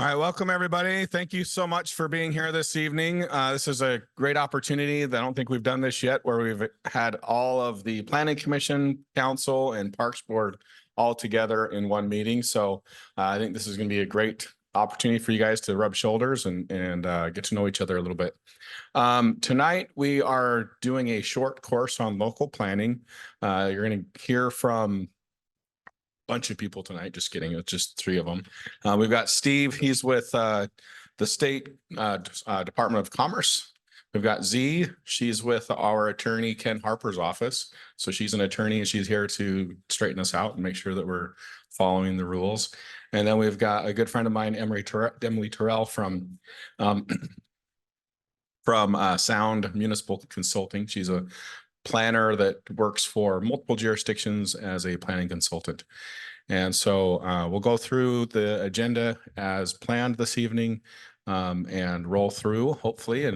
All right, welcome everybody. Thank you so much for being here this evening. This is a great opportunity. I don't think we've done this yet, where we've had all of the Planning Commission, Council, and Parks Board all together in one meeting. So I think this is going to be a great opportunity for you guys to rub shoulders and get to know each other a little bit. Tonight, we are doing a short course on local planning. You're going to hear from bunch of people tonight. Just kidding. It's just three of them. We've got Steve. He's with the state Department of Commerce. We've got Z. She's with our attorney, Ken Harper's office. So she's an attorney and she's here to straighten us out and make sure that we're following the rules. And then we've got a good friend of mine, Emily Terrell from Sound Municipal Consulting. She's a planner that works for multiple jurisdictions as a planning consultant. And so we'll go through the agenda as planned this evening and roll through hopefully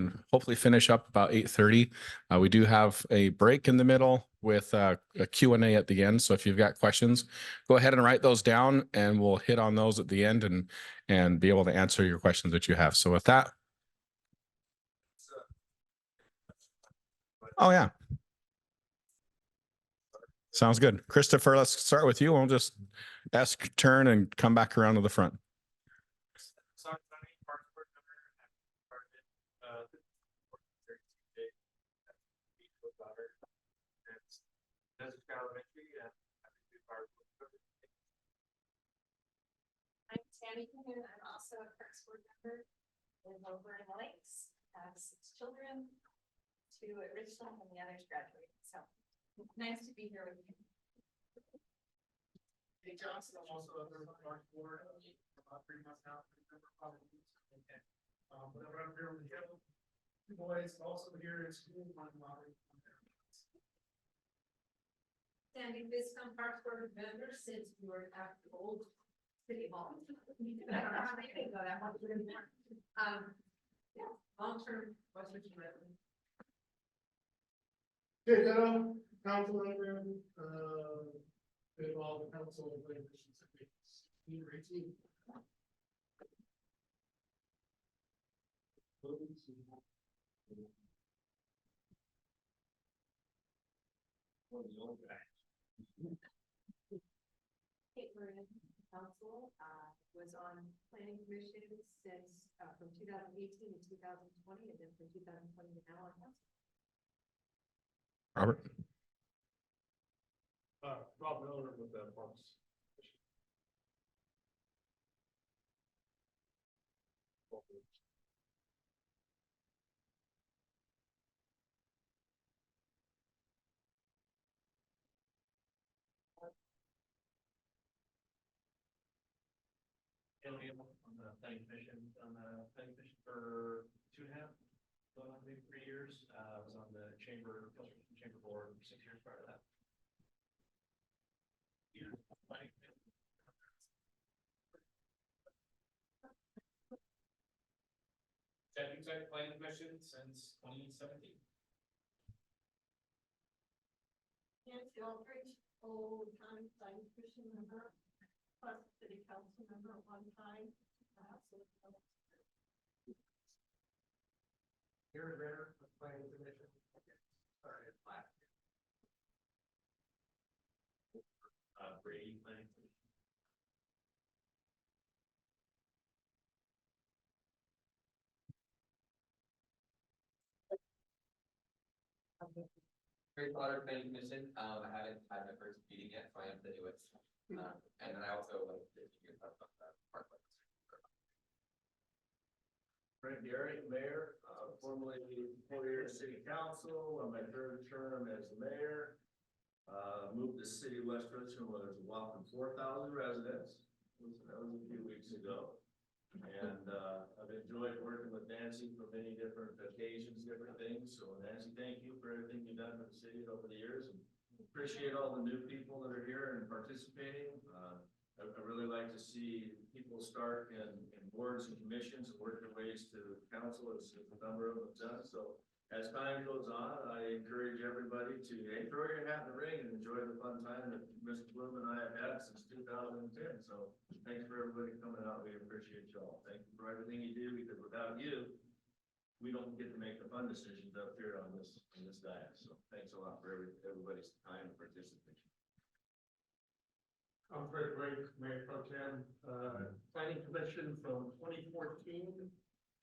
finish up about 8:30. We do have a break in the middle with a Q&A at the end. So if you've got questions, go ahead and write those down and we'll hit on those at the end and be able to answer your questions that you have. So with that. Oh, yeah. Sounds good. Christopher, let's start with you. We'll just ask turn and come back around to the front. I'm Tammy Coon. I'm also a Parks Board member. Live over in Lakes. Have 6 children, 2 at Richland, and the others graduated. So nice to be here with you. Hey, Johnson, I'm also a member of the Parks Board. About 3 months now. Whenever I'm here with the boys, also here in school, my mom. Sandy Biscombe, Parks Board member since we were at the old City Hall. I don't know how they can go that much. Yeah, long-term West Virginia resident. Okay, council member, with all the council and planning commissions, 18. Kate Marin, council, was on planning commission since from 2018 to 2020, and then from 2020 to now on council. Robert. Rob Miller with the Parks. On the planning commission, for 2.5, going on maybe 3 years. I was on the chamber board for 6 years prior to that. Tech Planning Commission since 2017. Nancy Aldridge, old-time planning commission member, plus city council member at one time. Here and there, the planning commission started last year. Brady planning commission. Great Potter Planning Commission. I haven't had my first meeting yet, so I am the newest. And then I also like to hear about the park. Frank Gary, mayor, formerly Employer City Council, on my 3rd term as mayor. Moved to city of West Richland, where there's a whopping 4,000 residents. That was a few weeks ago. And I've enjoyed working with Nancy for many different occasions, different things. So Nancy, thank you for everything you've done for the city over the years. And appreciate all the new people that are here and participating. I really like to see people start in boards and commissions and work their ways to council, as a number of them have done. So as time goes on, I encourage everybody to, hey, throw your hat in the ring and enjoy the fun time that Mr. Bloom and I have had since 2010. So thanks for everybody coming out. We appreciate y'all. Thank you for everything you do, because without you, we don't get to make the fun decisions up here on this diet. So thanks a lot for everybody's time and participation. I'm Fred Blake, Mayor Pro Tem, Planning Commission from 2014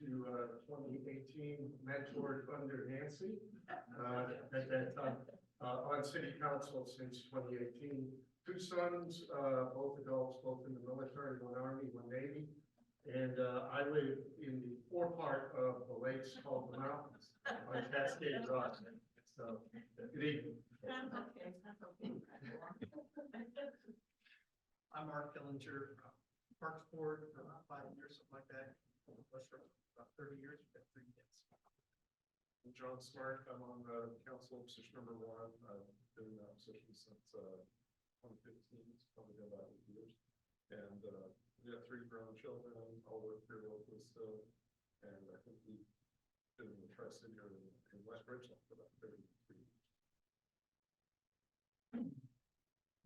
to 2018, mentored under Nancy at that time, on City Council since 2018. Two sons, both adults, both in the military, one Army, one Navy. And I live in the forepart of the lakes called the mountains on Cascade Rock. So, good evening. I'm Mark Killinger, Parks Board for about 5 years, something like that. Western, about 30 years, we've got 3 kids. I'm John Smart. I'm on the council position number 1. I've been in that position since 2015. It's probably been about 8 years. And we have 3 grown children. All work here locally still. And I think we've been in the Tri-City area in West Richland for about 33 years.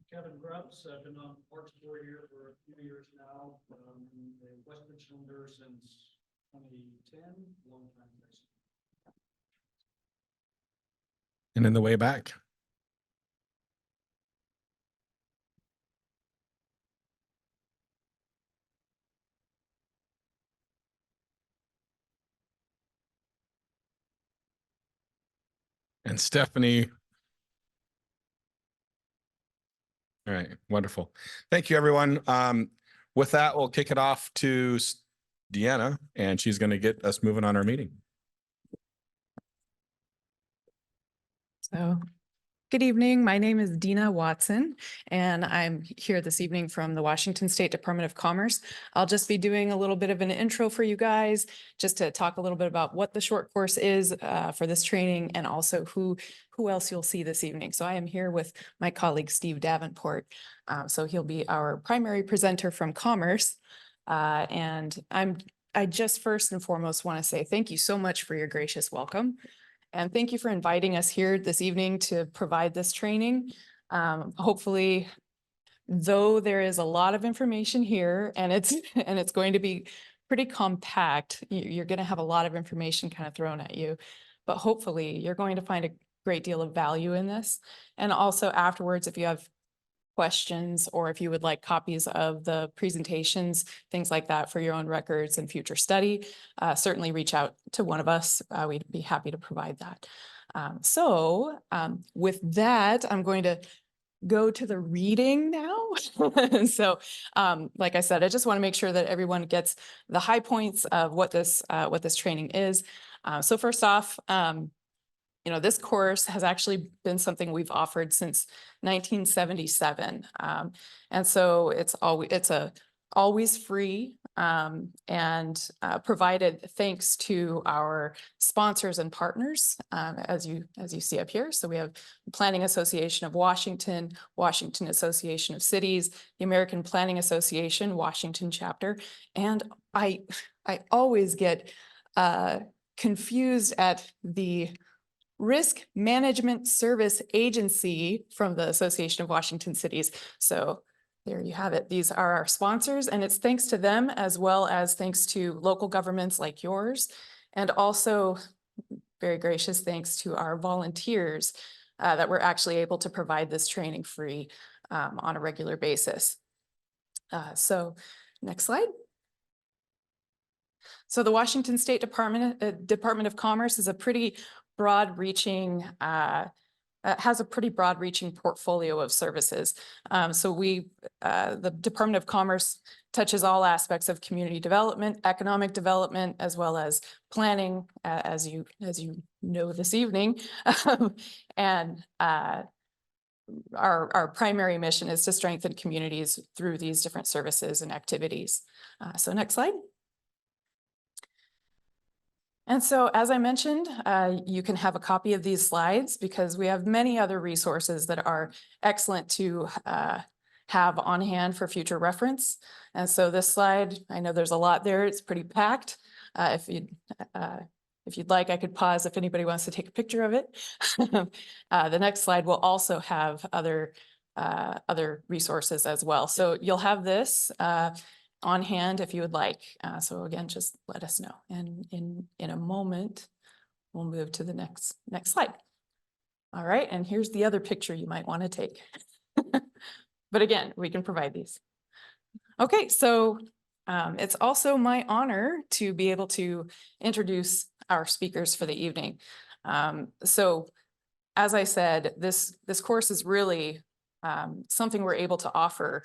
Kevin Grubbs, I've been on Parks Board here for a few years now, the West Richlander since 2010, long time. And in the way back. And Stephanie. All right, wonderful. Thank you, everyone. With that, we'll kick it off to Deanna, and she's going to get us moving on our meeting. So, good evening. My name is Dina Watson, and I'm here this evening from the Washington State Department of Commerce. I'll just be doing a little bit of an intro for you guys, just to talk a little bit about what the short course is for this training, and also who else you'll see this evening. So I am here with my colleague, Steve Davenport. So he'll be our primary presenter from Commerce. And I just first and foremost want to say thank you so much for your gracious welcome. And thank you for inviting us here this evening to provide this training. Hopefully, though there is a lot of information here and it's going to be pretty compact, you're going to have a lot of information kind of thrown at you, but hopefully you're going to find a great deal of value in this. And also afterwards, if you have questions or if you would like copies of the presentations, things like that for your own records and future study, certainly reach out to one of us. We'd be happy to provide that. With that, I'm going to go to the reading now. So like I said, I just want to make sure that everyone gets the high points of what this training is. So first off, you know, this course has actually been something we've offered since 1977. And so it's always free and provided thanks to our sponsors and partners, as you see up here. So we have the Planning Association of Washington, Washington Association of Cities, the American Planning Association, Washington chapter. And I always get confused at the Risk Management Service Agency from the Association of Washington Cities. So there you have it. These are our sponsors, and it's thanks to them as well as thanks to local governments like yours. And also very gracious thanks to our volunteers that we're actually able to provide this training free on a regular basis. So next slide. So the Washington State Department of Commerce is a pretty broad-reaching, has a pretty broad-reaching portfolio of services. So the Department of Commerce touches all aspects of community development, economic development, as well as planning, as you know this evening. And our primary mission is to strengthen communities through these different services and activities. So next slide. And so, as I mentioned, you can have a copy of these slides because we have many other resources that are excellent to have on hand for future reference. And so this slide, I know there's a lot there, it's pretty packed. If If you'd like, I could pause if anybody wants to take a picture of it. The next slide will also have other resources as well. So you'll have this on hand if you would like. So again, just let us know. And in a moment, we'll move to the next slide. All right, and here's the other picture you might want to take. But again, we can provide these. Okay, so it's also my honor to be able to introduce our speakers for the evening. So as I said, this course is really something we're able to offer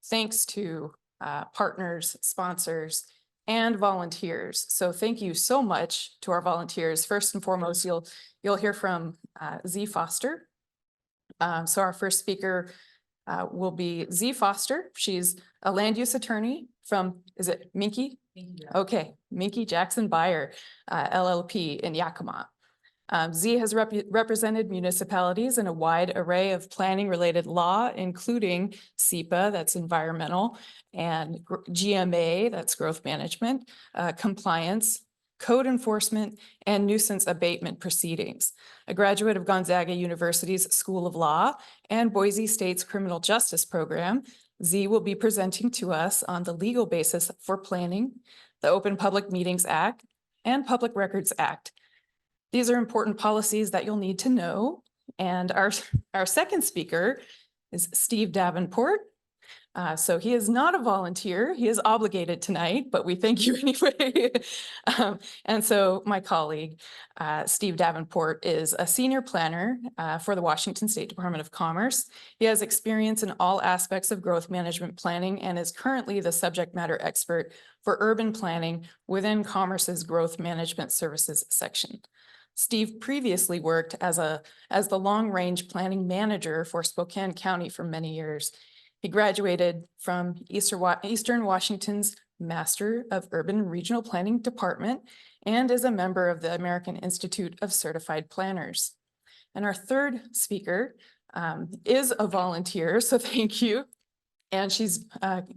thanks to partners, sponsors, and volunteers. So thank you so much to our volunteers. First and foremost, you'll hear from Z Foster. So our first speaker will be Z Foster. She's a land use attorney from, is it Minky? Okay, Minky Jackson Buyer, LLP in Yakima. Z has represented municipalities in a wide array of planning-related law, including SEPA, that's environmental, and GMA, that's growth management, compliance, code enforcement, and nuisance abatement proceedings. A graduate of Gonzaga University's School of Law and Boise State's Criminal Justice Program, Z will be presenting to us on the legal basis for planning, the Open Public Meetings Act, and Public Records Act. These are important policies that you'll need to know. And our second speaker is Steve Davenport. So he is not a volunteer. He is obligated tonight, but we thank you anyway. And so my colleague, Steve Davenport, is a senior planner for the Washington State Department of Commerce. He has experience in all aspects of growth management planning and is currently the subject matter expert for urban planning within Commerce's Growth Management Services section. Steve previously worked as the long-range planning manager for Spokane County for many years. He graduated from Eastern Washington's Master of Urban Regional Planning Department and is a member of the American Institute of Certified Planners. And our third speaker is a volunteer, so thank you. And she's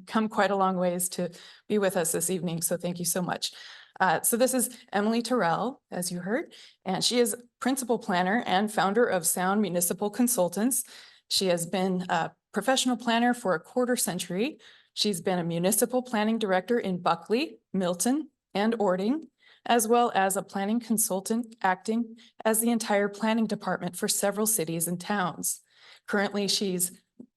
come quite a long ways to be with us this evening, so thank you so much. So this is Emily Terrell, as you heard, and she is principal planner and founder of Sound Municipal Consultants. She has been a professional planner for a quarter century. She's been a municipal planning director in Buckley, Milton, and Ording, as well as a planning consultant acting as the entire planning department for several cities and towns. Currently, she's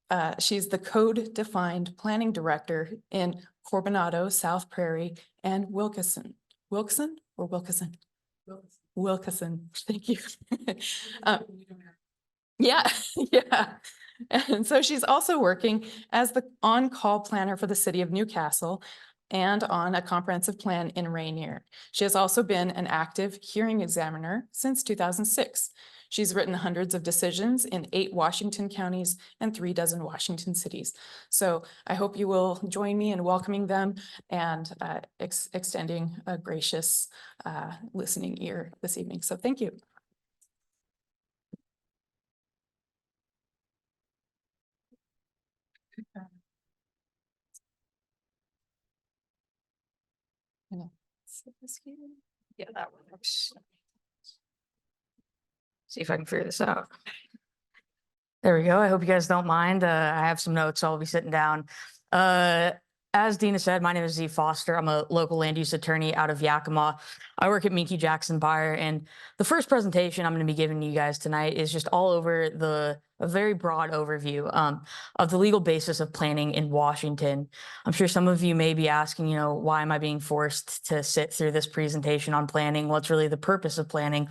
the code-defined planning director in Coronado, South Prairie, and Wilkeson. Wilkeson or Wilkeson? Wilkeson, thank you. Yeah, yeah. And so she's also working as the on-call planner for the city of Newcastle and on a comprehensive plan in Rainier. She has also been an active hearing examiner since 2006. She's written hundreds of decisions in 8 Washington counties and 36 Washington cities. So I hope you will join me in welcoming them and extending a gracious listening ear this evening. So thank you. Yeah, that works. See if I can figure this out. There we go. I hope you guys don't mind. I have some notes, so I'll be sitting down. As Dina said, my name is Z Foster. I'm a local land use attorney out of Yakima. I work at Minky Jackson Buyer, and the first presentation I'm going to be giving you guys tonight is just all over a very broad overview of the legal basis of planning in Washington. I'm sure some of you may be asking, why am I being forced to sit through this presentation on planning? What's really the purpose of planning?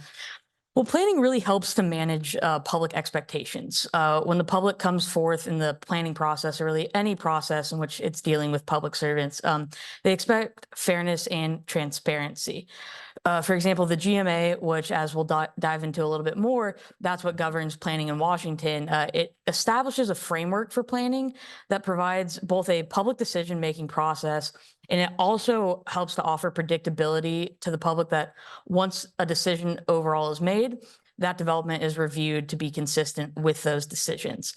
Well, planning really helps to manage public expectations. When the public comes forth in the planning process, or really any process in which it's dealing with public servants, they expect fairness and transparency. For example, the GMA, which as we'll dive into a little bit more, that's what governs planning in Washington. It establishes a framework for planning that provides both a public decision-making process, and it also helps to offer predictability to the public that once a decision overall is made, that development is reviewed to be consistent with those decisions.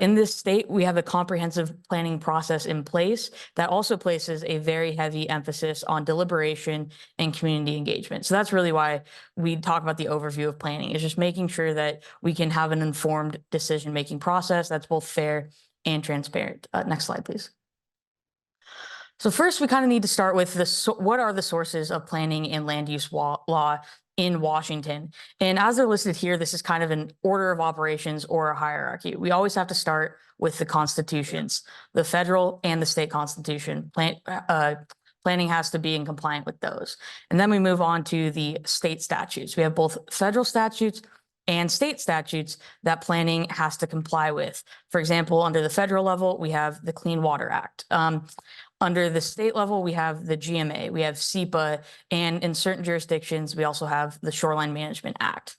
In this state, we have a comprehensive planning process in place that also places a very heavy emphasis on deliberation and community engagement. So that's really why we talk about the overview of planning, is just making sure that we can have an informed decision-making process that's both fair and transparent. Next slide, please. So first, we kind of need to start with what are the sources of planning and land use law in Washington? And as they're listed here, this is kind of an order of operations or a hierarchy. We always have to start with the constitutions, the federal and the state constitution. Planning has to be in compliant with those. And then we move on to the state statutes. We have both federal statutes and state statutes that planning has to comply with. For example, under the federal level, we have the Clean Water Act. Under the state level, we have the GMA, we have SEPA, and in certain jurisdictions, we also have the Shoreline Management Act.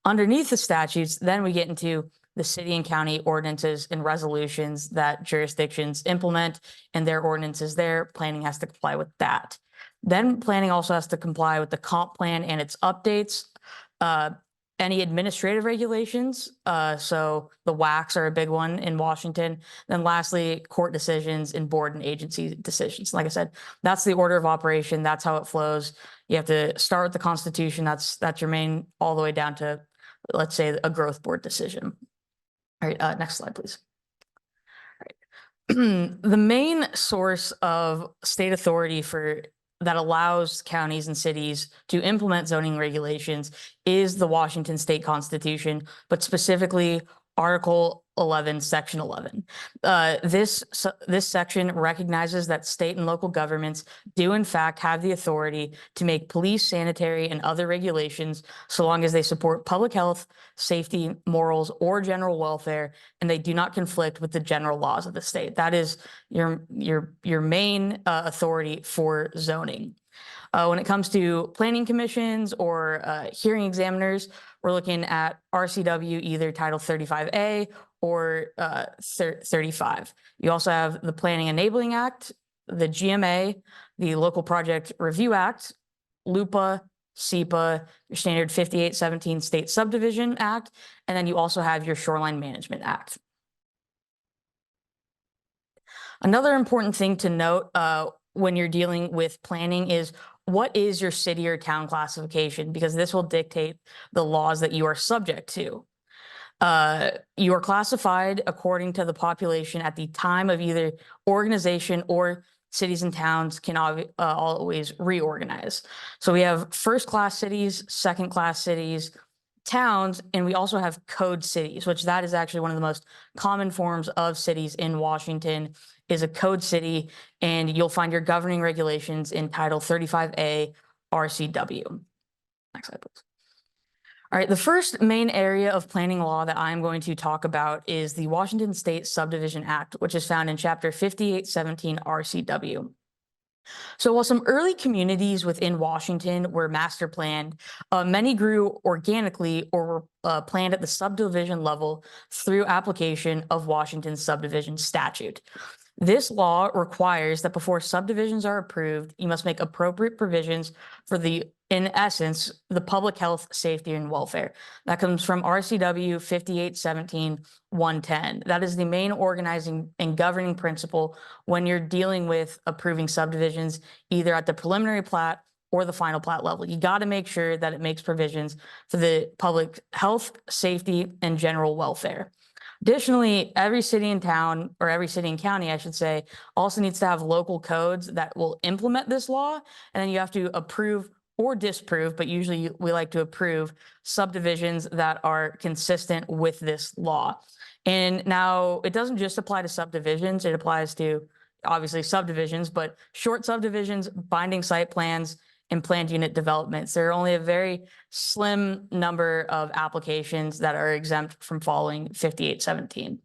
Underneath the statutes, then we get into the city and county ordinances and resolutions that jurisdictions implement, and their ordinances there, planning has to comply with that. Then planning also has to comply with the comp plan and its updates. Any administrative regulations, so the WACs are a big one in Washington. Then lastly, court decisions and board and agency decisions. Like I said, that's the order of operation. That's how it flows. You have to start with the Constitution. That's your main, all the way down to, let's say, a growth board decision. All right, next slide, please. All right. The main source of state authority that allows counties and cities to implement zoning regulations is the Washington State Constitution, but specifically Article 11, Section 11. This section recognizes that state and local governments do in fact have the authority to make police, sanitary, and other regulations so long as they support public health, safety, morals, or general welfare, and they do not conflict with the general laws of the state. That is your main authority for zoning. When it comes to planning commissions or hearing examiners, we're looking at RCW, either Title 35A or 35. You also have the Planning Enabling Act, the GMA, the Local Project Review Act, LUPA, SEPA, your standard 5817 State Subdivision Act, and then you also have your Shoreline Management Act. Another important thing to note when you're dealing with planning is, what is your city or town classification? Because this will dictate the laws that you are subject to. You are classified according to the population at the time of either organization, or cities and towns can always reorganize. So we have first-class cities, second-class cities, towns, and we also have code cities, which that is actually one of the most common forms of cities in Washington, is a code city, and you'll find your governing regulations in Title 35A RCW. Next slide, please. All right, the first main area of planning law that I'm going to talk about is the Washington State Subdivision Act, which is found in Chapter 5817 RCW. So while some early communities within Washington were master planned, many grew organically or were planned at the subdivision level through application of Washington's subdivision statute. This law requires that before subdivisions are approved, you must make appropriate provisions for in essence, the public health, safety, and welfare. That comes from RCW 5817-110. That is the main organizing and governing principle when you're dealing with approving subdivisions, either at the preliminary plat or the final plat level. You got to make sure that it makes provisions for the public health, safety, and general welfare. Additionally, every city and town, or every city and county, I should say, also needs to have local codes that will implement this law. And then you have to approve or disapprove, but usually we like to approve subdivisions that are consistent with this law. And now it doesn't just apply to subdivisions, it applies to obviously subdivisions, but short subdivisions, binding site plans, and planned unit developments. There are only a very slim number of applications that are exempt from following 5817.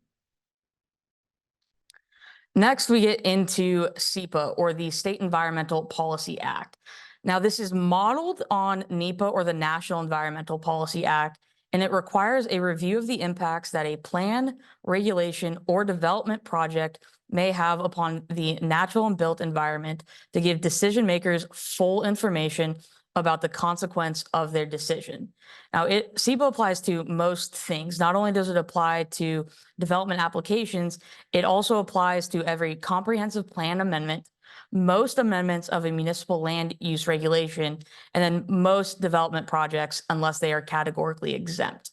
Next, we get into SEPA, or the State Environmental Policy Act. Now, this is modeled on NEPA, or the National Environmental Policy Act, and it requires a review of the impacts that a plan, regulation, or development project may have upon the natural and built environment to give decision makers full information about the consequence of their decision. Now, SEPA applies to most things. Not only does it apply to development applications, it also applies to every comprehensive plan amendment, most amendments of a municipal land use regulation, and then most development projects unless they are categorically exempt.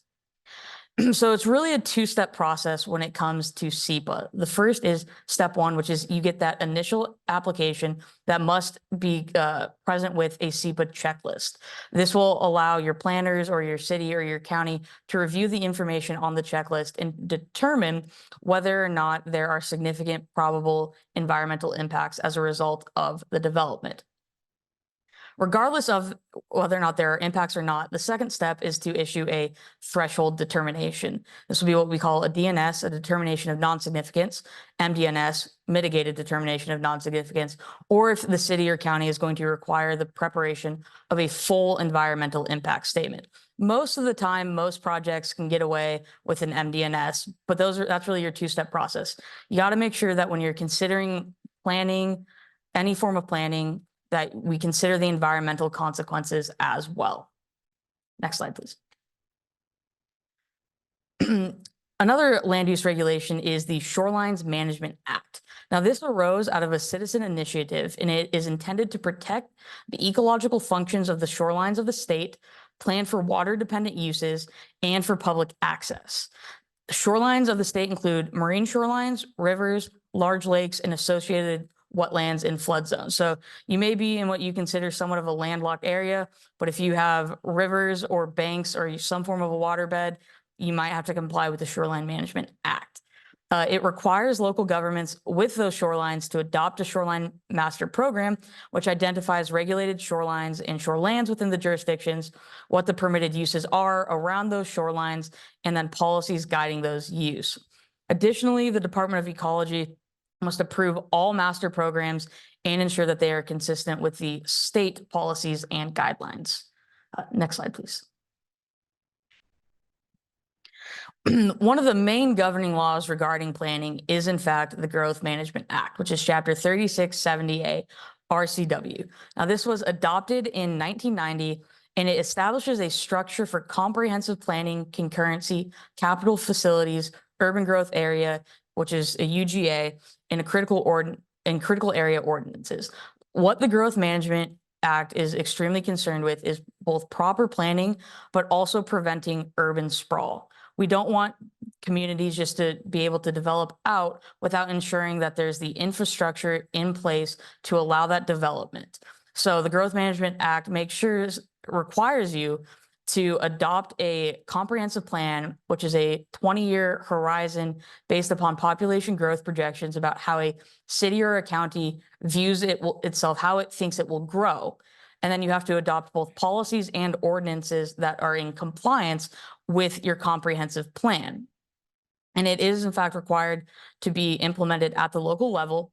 So it's really a two-step process when it comes to SEPA. The first is step one, which is you get that initial application that must be present with a SEPA checklist. This will allow your planners or your city or your county to review the information on the checklist and determine whether or not there are significant probable environmental impacts as a result of the development. Regardless of whether or not there are impacts or not, the second step is to issue a threshold determination. This will be what we call a DNS, a determination of non-significance, MDNS, mitigated determination of non-significance, or if the city or county is going to require the preparation of a full environmental impact statement. Most of the time, most projects can get away with an MDNS, but that's really your two-step process. You got to make sure that when you're considering planning, any form of planning, that we consider the environmental consequences as well. Next slide, please. Another land use regulation is the Shorelines Management Act. Now, this arose out of a citizen initiative, and it is intended to protect the ecological functions of the shorelines of the state, plan for water-dependent uses, and for public access. The shorelines of the state include marine shorelines, rivers, large lakes, and associated wetlands and flood zones. So you may be in what you consider somewhat of a landlocked area, but if you have rivers or banks or some form of a waterbed, you might have to comply with the Shoreline Management Act. It requires local governments with those shorelines to adopt a shoreline master program, which identifies regulated shorelines and shorelands within the jurisdictions, what the permitted uses are around those shorelines, and then policies guiding those use. Additionally, the Department of Ecology must approve all master programs and ensure that they are consistent with the state policies and guidelines. Next slide, please. One of the main governing laws regarding planning is, in fact, the Growth Management Act, which is Chapter 3670A RCW. Now, this was adopted in 1990, and it establishes a structure for comprehensive planning, concurrency, capital facilities, urban growth area, which is a UGA, and critical area ordinances. What the Growth Management Act is extremely concerned with is both proper planning, but also preventing urban sprawl. We don't want communities just to be able to develop out without ensuring that there's the infrastructure in place to allow that development. So the Growth Management Act requires you to adopt a comprehensive plan, which is a 20-year horizon based upon population growth projections about how a city or a county views itself, how it thinks it will grow. And then you have to adopt both policies and ordinances that are in compliance with your comprehensive plan. And it is, in fact, required to be implemented at the local level.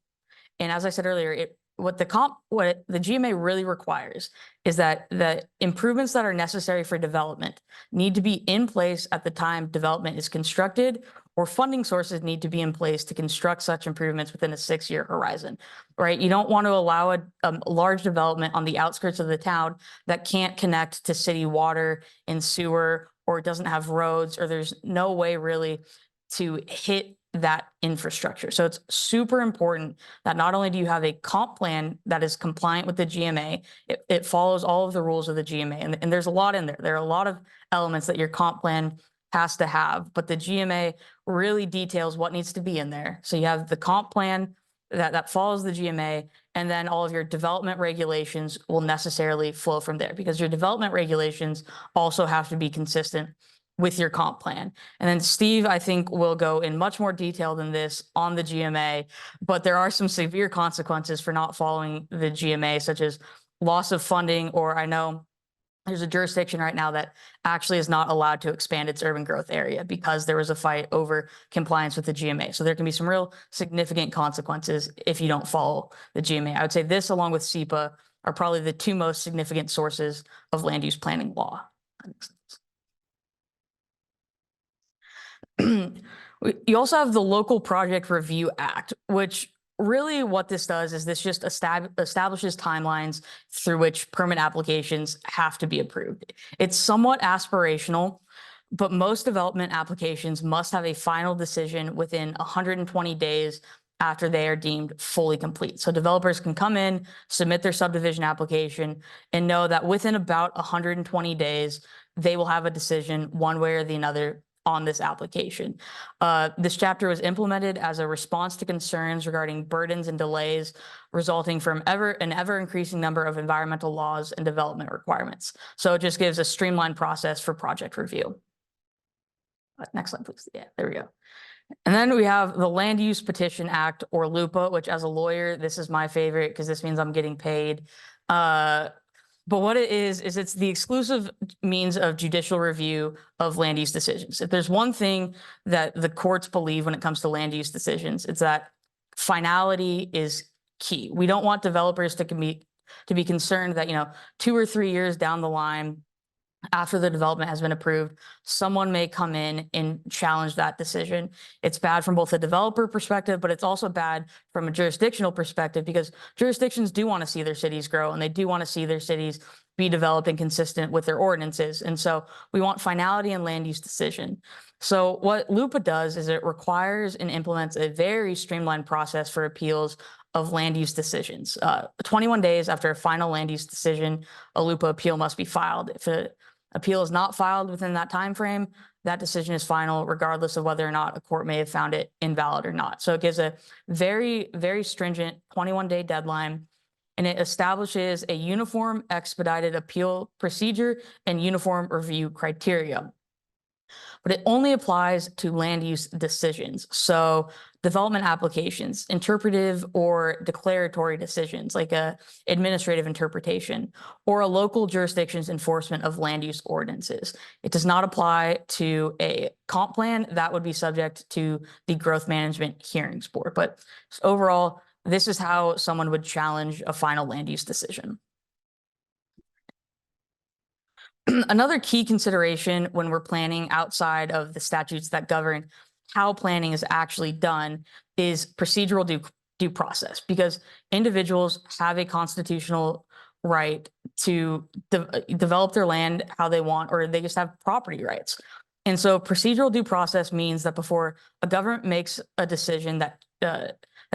And as I said earlier, what the GMA really requires is that the improvements that are necessary for development need to be in place at the time development is constructed, or funding sources need to be in place to construct such improvements within a 6-year horizon, right? You don't want to allow a large development on the outskirts of the town that can't connect to city water and sewer, or it doesn't have roads, or there's no way really to hit that infrastructure. So it's super important that not only do you have a comp plan that is compliant with the GMA, it follows all of the rules of the GMA. And there's a lot in there. There are a lot of elements that your comp plan has to have, but the GMA really details what needs to be in there. So you have the comp plan that follows the GMA, and then all of your development regulations will necessarily flow from there, because your development regulations also have to be consistent with your comp plan. And then Steve, I think, will go in much more detail than this on the GMA, but there are some severe consequences for not following the GMA, such as loss of funding, or I know there's a jurisdiction right now that actually is not allowed to expand its urban growth area because there was a fight over compliance with the GMA. So there can be some real significant consequences if you don't follow the GMA. I would say this, along with SEPA, are probably the two most significant sources of land use planning law. You also have the Local Project Review Act, which really what this does is this just establishes timelines through which permit applications have to be approved. It's somewhat aspirational, but most development applications must have a final decision within 120 days after they are deemed fully complete. So developers can come in, submit their subdivision application, and know that within about 120 days, they will have a decision one way or the other on this application. This chapter was implemented as a response to concerns regarding burdens and delays resulting from an ever increasing number of environmental laws and development requirements. So it just gives a streamlined process for project review. Next slide, please. Yeah, there we go. And then we have the Land Use Petition Act, or LUPA, which as a lawyer, this is my favorite because this means I'm getting paid. But what it is it's the exclusive means of judicial review of land use decisions. If there's one thing that the courts believe when it comes to land use decisions, it's that finality is key. We don't want developers to be concerned that, 2 or 3 years down the line, after the development has been approved, someone may come in and challenge that decision. It's bad from both a developer perspective, but it's also bad from a jurisdictional perspective because jurisdictions do want to see their cities grow and they do want to see their cities be developed and consistent with their ordinances. And so we want finality in land use decision. So what LUPA does is it requires and implements a very streamlined process for appeals of land use decisions. 21 days after a final land use decision, a LUPA appeal must be filed. If an appeal is not filed within that time frame, that decision is final, regardless of whether or not a court may have found it invalid or not. So it gives a very, very stringent 21-day deadline, and it establishes a uniform expedited appeal procedure and uniform review criteria. But it only applies to land use decisions. So development applications, interpretive or declaratory decisions like a administrative interpretation or a local jurisdiction's enforcement of land use ordinances. It does not apply to a comp plan that would be subject to the Growth Management Hearings Board. But overall, this is how someone would challenge a final land use decision. Another key consideration when we're planning outside of the statutes that govern how planning is actually done is procedural due process, because individuals have a constitutional right to develop their land how they want, or they just have property rights. And so procedural due process means that before a government makes a decision that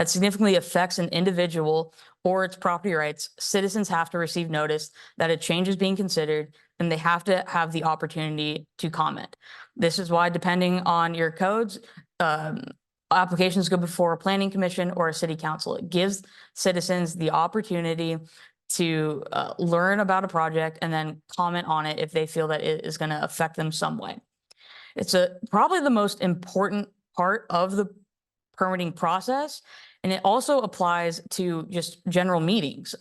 significantly affects an individual or its property rights, citizens have to receive notice that a change is being considered, and they have to have the opportunity to comment. This is why, depending on your codes, applications go before a planning commission or a city council. It gives citizens the opportunity to learn about a project and then comment on it if they feel that it is going to affect them some way. It's probably the most important part of the permitting process. And it also applies to just general meetings.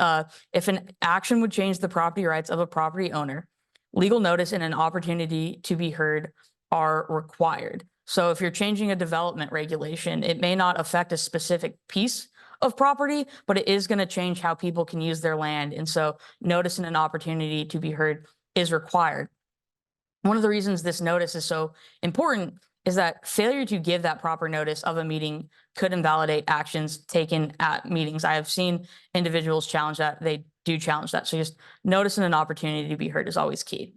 If an action would change the property rights of a property owner, legal notice and an opportunity to be heard are required. So if you're changing a development regulation, it may not affect a specific piece of property, but it is going to change how people can use their land. And so notice and an opportunity to be heard is required. One of the reasons this notice is so important is that failure to give that proper notice of a meeting could invalidate actions taken at meetings. I have seen individuals challenge that. They do challenge that. So just notice and an opportunity to be heard is always key.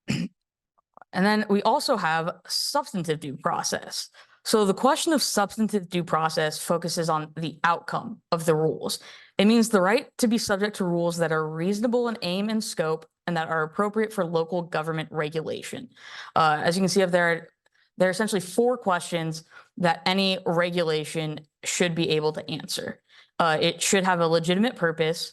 And then we also have substantive due process. So the question of substantive due process focuses on the outcome of the rules. It means the right to be subject to rules that are reasonable in aim and scope and that are appropriate for local government regulation. As you can see up there, there are essentially 4 questions that any regulation should be able to answer. It should have a legitimate purpose.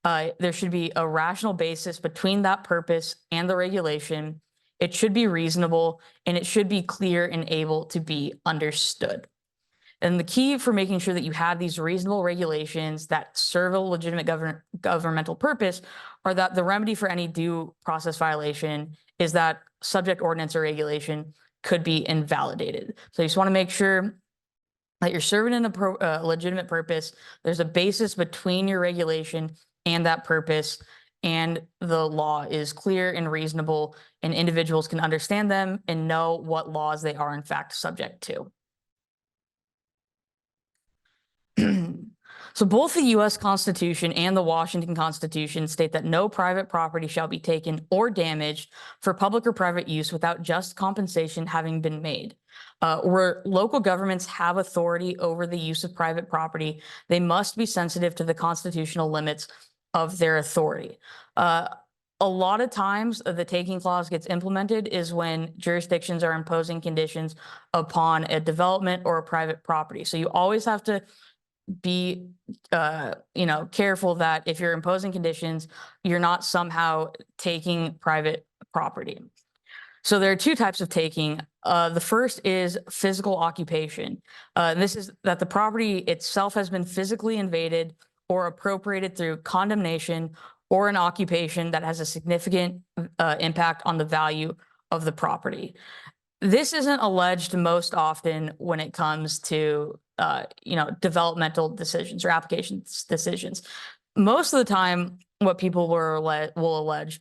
There should be a rational basis between that purpose and the regulation. It should be reasonable, and it should be clear and able to be understood. And the key for making sure that you have these reasonable regulations that serve a legitimate governmental purpose are that the remedy for any due process violation is that subject ordinance or regulation could be invalidated. So you just want to make sure that you're serving in a legitimate purpose. There's a basis between your regulation and that purpose, and the law is clear and reasonable, and individuals can understand them and know what laws they are in fact subject to. So both the US Constitution and the Washington Constitution state that no private property shall be taken or damaged for public or private use without just compensation having been made. Where local governments have authority over the use of private property, they must be sensitive to the constitutional limits of their authority. A lot of times the taking clause gets implemented is when jurisdictions are imposing conditions upon a development or a private property. So you always have to be, careful that if you're imposing conditions, you're not somehow taking private property. So there are two types of taking. The first is physical occupation. This is that the property itself has been physically invaded or appropriated through condemnation or an occupation that has a significant impact on the value of the property. This isn't alleged most often when it comes to developmental decisions or application decisions. Most of the time, what people will allege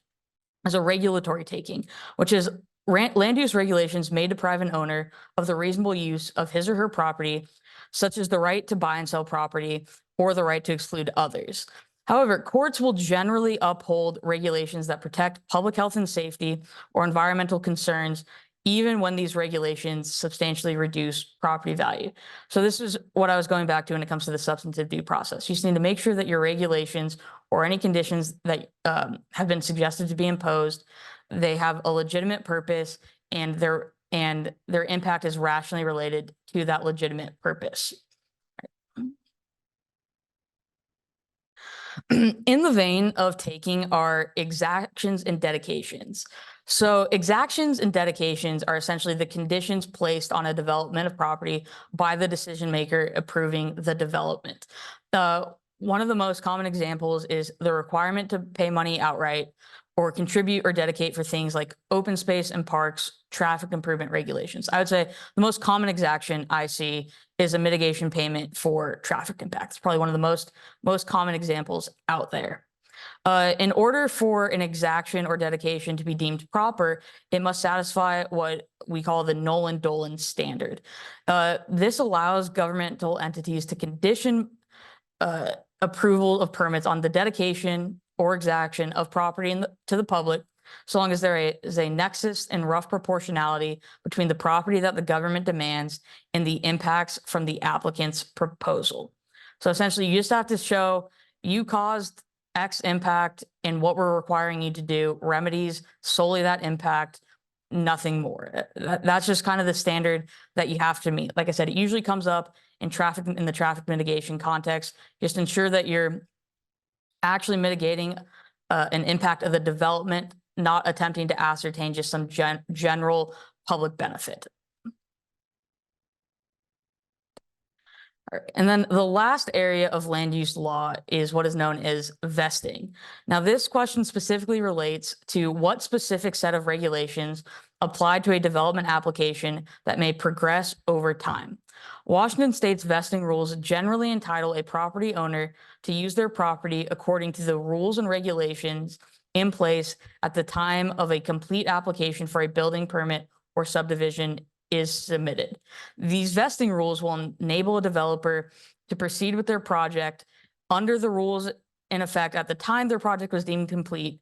is a regulatory taking, which is land use regulations made to private owner of the reasonable use of his or her property, such as the right to buy and sell property or the right to exclude others. However, courts will generally uphold regulations that protect public health and safety or environmental concerns, even when these regulations substantially reduce property value. So this is what I was going back to when it comes to the substantive due process. You just need to make sure that your regulations or any conditions that have been suggested to be imposed, they have a legitimate purpose and their impact is rationally related to that legitimate purpose. In the vein of taking are exactions and dedications. So exactions and dedications are essentially the conditions placed on a development of property by the decision maker approving the development. One of the most common examples is the requirement to pay money outright or contribute or dedicate for things like open space and parks, traffic improvement regulations. I would say the most common exaction I see is a mitigation payment for traffic impact. It's probably one of the most common examples out there. In order for an exaction or dedication to be deemed proper, it must satisfy what we call the Nolan-Dolan standard. This allows governmental entities to condition approval of permits on the dedication or exaction of property to the public, so long as there is a nexus and rough proportionality between the property that the government demands and the impacts from the applicant's proposal. So essentially, you just have to show you caused X impact and what we're requiring you to do remedies solely that impact, nothing more. That's just kind of the standard that you have to meet. Like I said, it usually comes up in the traffic mitigation context. Just ensure that you're actually mitigating an impact of the development, not attempting to ascertain just some general public benefit. All right. And then the last area of land use law is what is known as vesting. Now, this question specifically relates to what specific set of regulations apply to a development application that may progress over time. Washington State's vesting rules generally entitle a property owner to use their property according to the rules and regulations in place at the time of a complete application for a building permit or subdivision is submitted. These vesting rules will enable a developer to proceed with their project under the rules in effect at the time their project was deemed complete,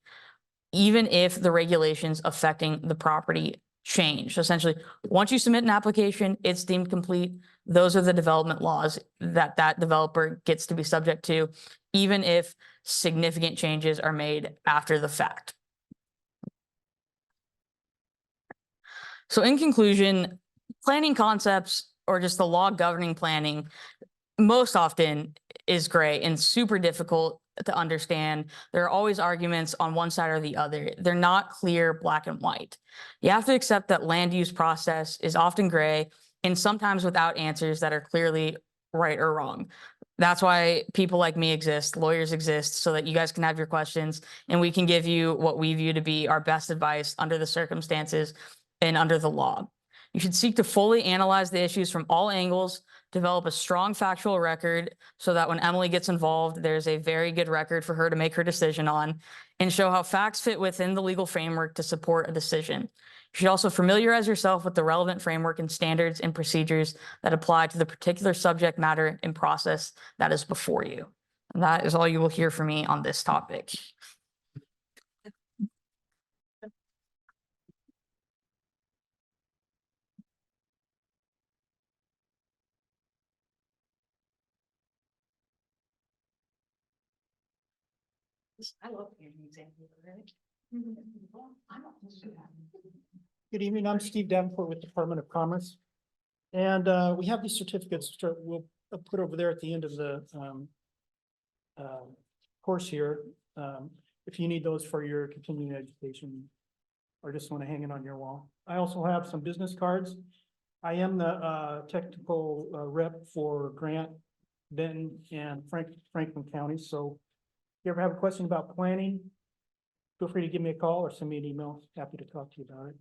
even if the regulations affecting the property change. So essentially, once you submit an application, it's deemed complete. Those are the development laws that developer gets to be subject to, even if significant changes are made after the fact. So in conclusion, planning concepts or just the law governing planning most often is gray and super difficult to understand. There are always arguments on one side or the other. They're not clear, black and white. You have to accept that land use process is often gray and sometimes without answers that are clearly right or wrong. That's why people like me exist, lawyers exist, so that you guys can have your questions and we can give you what we view to be our best advice under the circumstances and under the law. You should seek to fully analyze the issues from all angles, develop a strong factual record so that when Emily gets involved, there's a very good record for her to make her decision on, and show how facts fit within the legal framework to support a decision. You should also familiarize yourself with the relevant framework and standards and procedures that apply to the particular subject matter and process that is before you. And that is all you will hear from me on this topic. I love hearing examples, right? I don't do that. Good evening, I'm Steve Davenport with Department of Commerce. And we have these certificates, which we'll put over there at the end of the course here. If you need those for your continuing education or just want to hang it on your wall. I also have some business cards. I am the technical rep for Grant, Benton, and Franklin County. So if you ever have a question about planning, feel free to give me a call or send me an email. Happy to talk to you about it.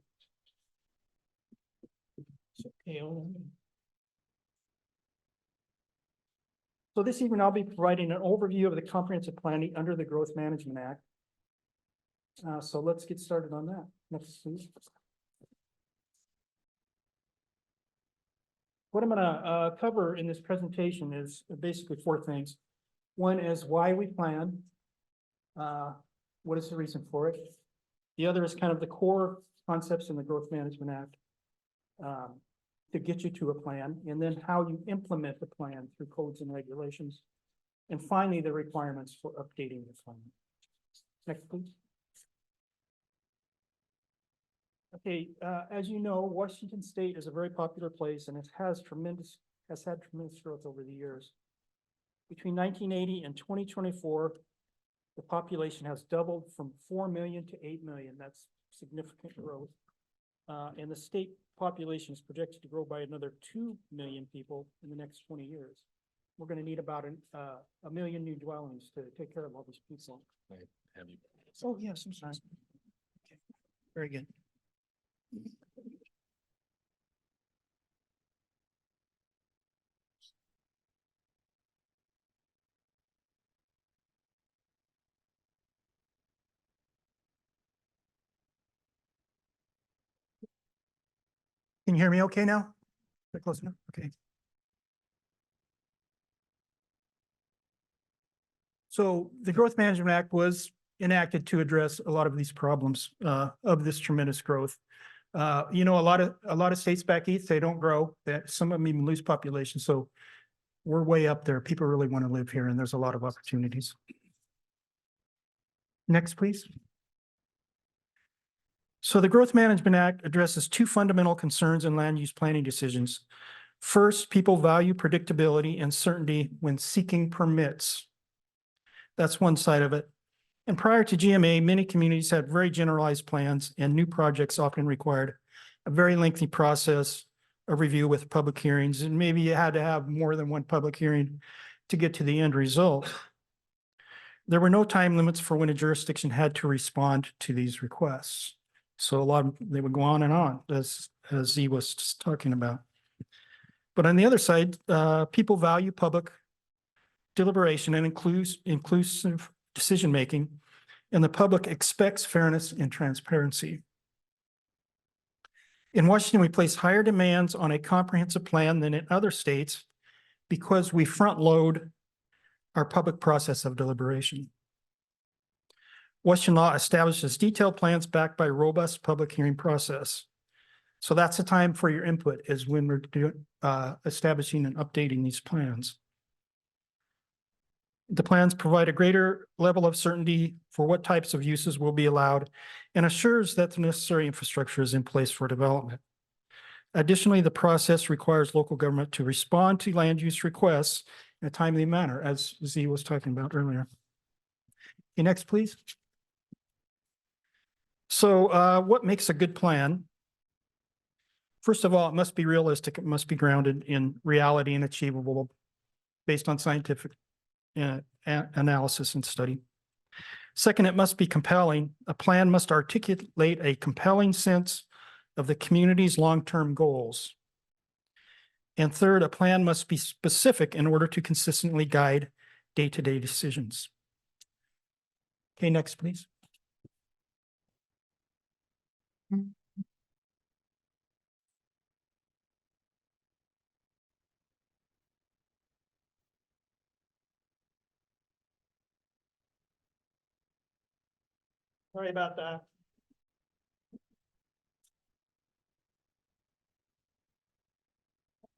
So this evening, I'll be providing an overview of the comprehensive planning under the Growth Management Act. So let's get started on that. Next, please. What I'm gonna cover in this presentation is basically four things. One is why we plan. What is the reason for it? The other is kind of the core concepts in the Growth Management Act. To get you to a plan, and then how you implement the plan through codes and regulations. And finally, the requirements for updating the plan. Next, please. Okay, as you know, Washington State is a very popular place and it has had tremendous growth over the years. Between 1980 and 2024, the population has doubled from 4 million to 8 million. That's significant growth. And the state population is projected to grow by another 2 million people in the next 20 years. We're going to need about a million new dwellings to take care of all these people. Oh, yes, I'm sorry. Okay. Very good. Can you hear me okay now? Is that close enough? Okay. So the Growth Management Act was enacted to address a lot of these problems of this tremendous growth. You know, a lot of states back east, they don't grow. That some of them even lose population. So we're way up there. People really want to live here, and there's a lot of opportunities. Next, please. So the Growth Management Act addresses two fundamental concerns in land use planning decisions. First, people value predictability and certainty when seeking permits. That's one side of it. And prior to GMA, many communities had very generalized plans, and new projects often required a very lengthy process of review with public hearings, and maybe you had to have more than one public hearing to get to the end result. There were no time limits for when a jurisdiction had to respond to these requests. So they would go on and on, as Z was just talking about. But on the other side, people value public deliberation and inclusive decision-making, and the public expects fairness and transparency. In Washington, we place higher demands on a comprehensive plan than in other states because we front-load our public process of deliberation. Washington law establishes detailed plans backed by robust public hearing process. So that's the time for your input, is when we're establishing and updating these plans. The plans provide a greater level of certainty for what types of uses will be allowed and assures that the necessary infrastructure is in place for development. Additionally, the process requires local government to respond to land use requests in a timely manner, as Z was talking about earlier. Okay, next, please. So what makes a good plan? First of all, it must be realistic. It must be grounded in reality and achievable based on scientific analysis and study. Second, it must be compelling. A plan must articulate a compelling sense of the community's long-term goals. And third, a plan must be specific in order to consistently guide day-to-day decisions. Okay, next, please. Sorry about that.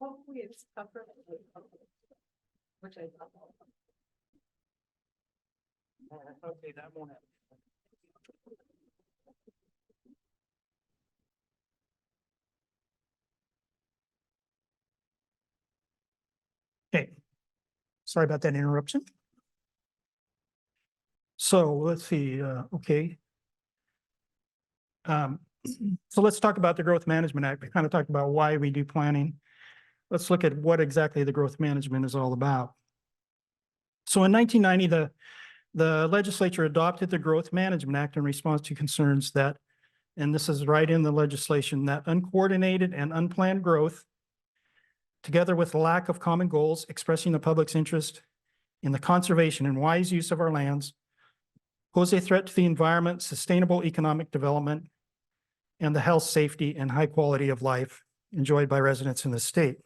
Hopefully it's tougher. Which I don't know. Okay, that won't happen. Okay. Sorry about that interruption. So let's see, okay. So let's talk about the Growth Management Act. We kind of talked about why we do planning. Let's look at what exactly the growth management is all about. So in 1990, the legislature adopted the Growth Management Act in response to concerns that, and this is right in the legislation, that uncoordinated and unplanned growth, together with the lack of common goals expressing the public's interest in the conservation and wise use of our lands, pose a threat to the environment, sustainable economic development, and the health, safety, and high quality of life enjoyed by residents in the state.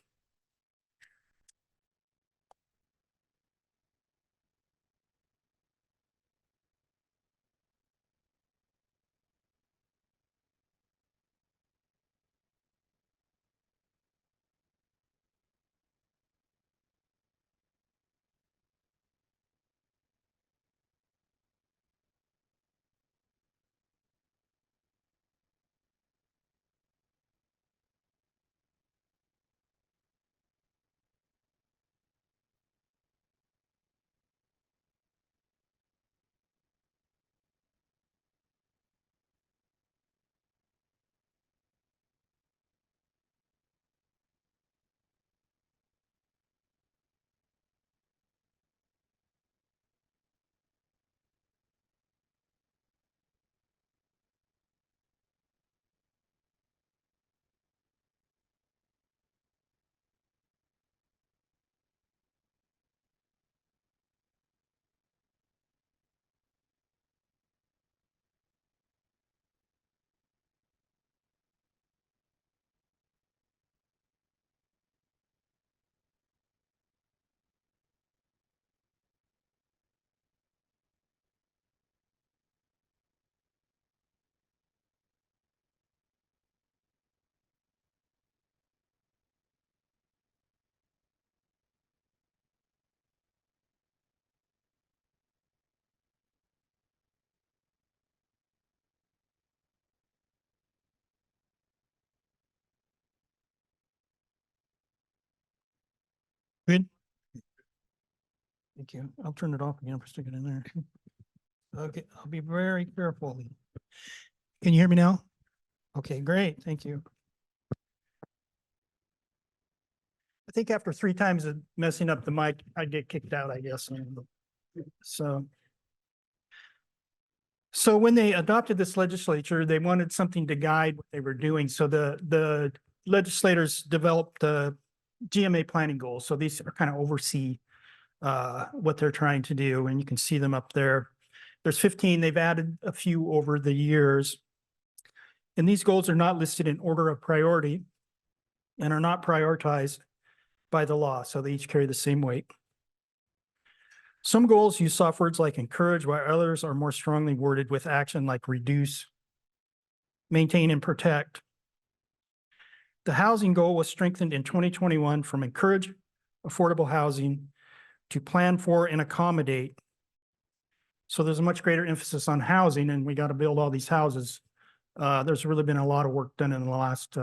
Good. Thank you. I'll turn it off again for sticking in there. Okay, I'll be very careful. Can you hear me now? Okay, great. Thank you. I think after 3 times of messing up the mic, I get kicked out, I guess. So when they adopted this legislature, they wanted something to guide what they were doing. So the legislators developed the GMA planning goals. So these are kind of oversee what they're trying to do, and you can see them up there. There's 15. They've added a few over the years. And these goals are not listed in order of priority and are not prioritized by the law. So they each carry the same weight. Some goals use soft words like encourage, while others are more strongly worded with action like reduce, maintain, and protect. The housing goal was strengthened in 2021 from encourage affordable housing to plan for and accommodate. So there's a much greater emphasis on housing, and we got to build all these houses. There's really been a lot of work done in the last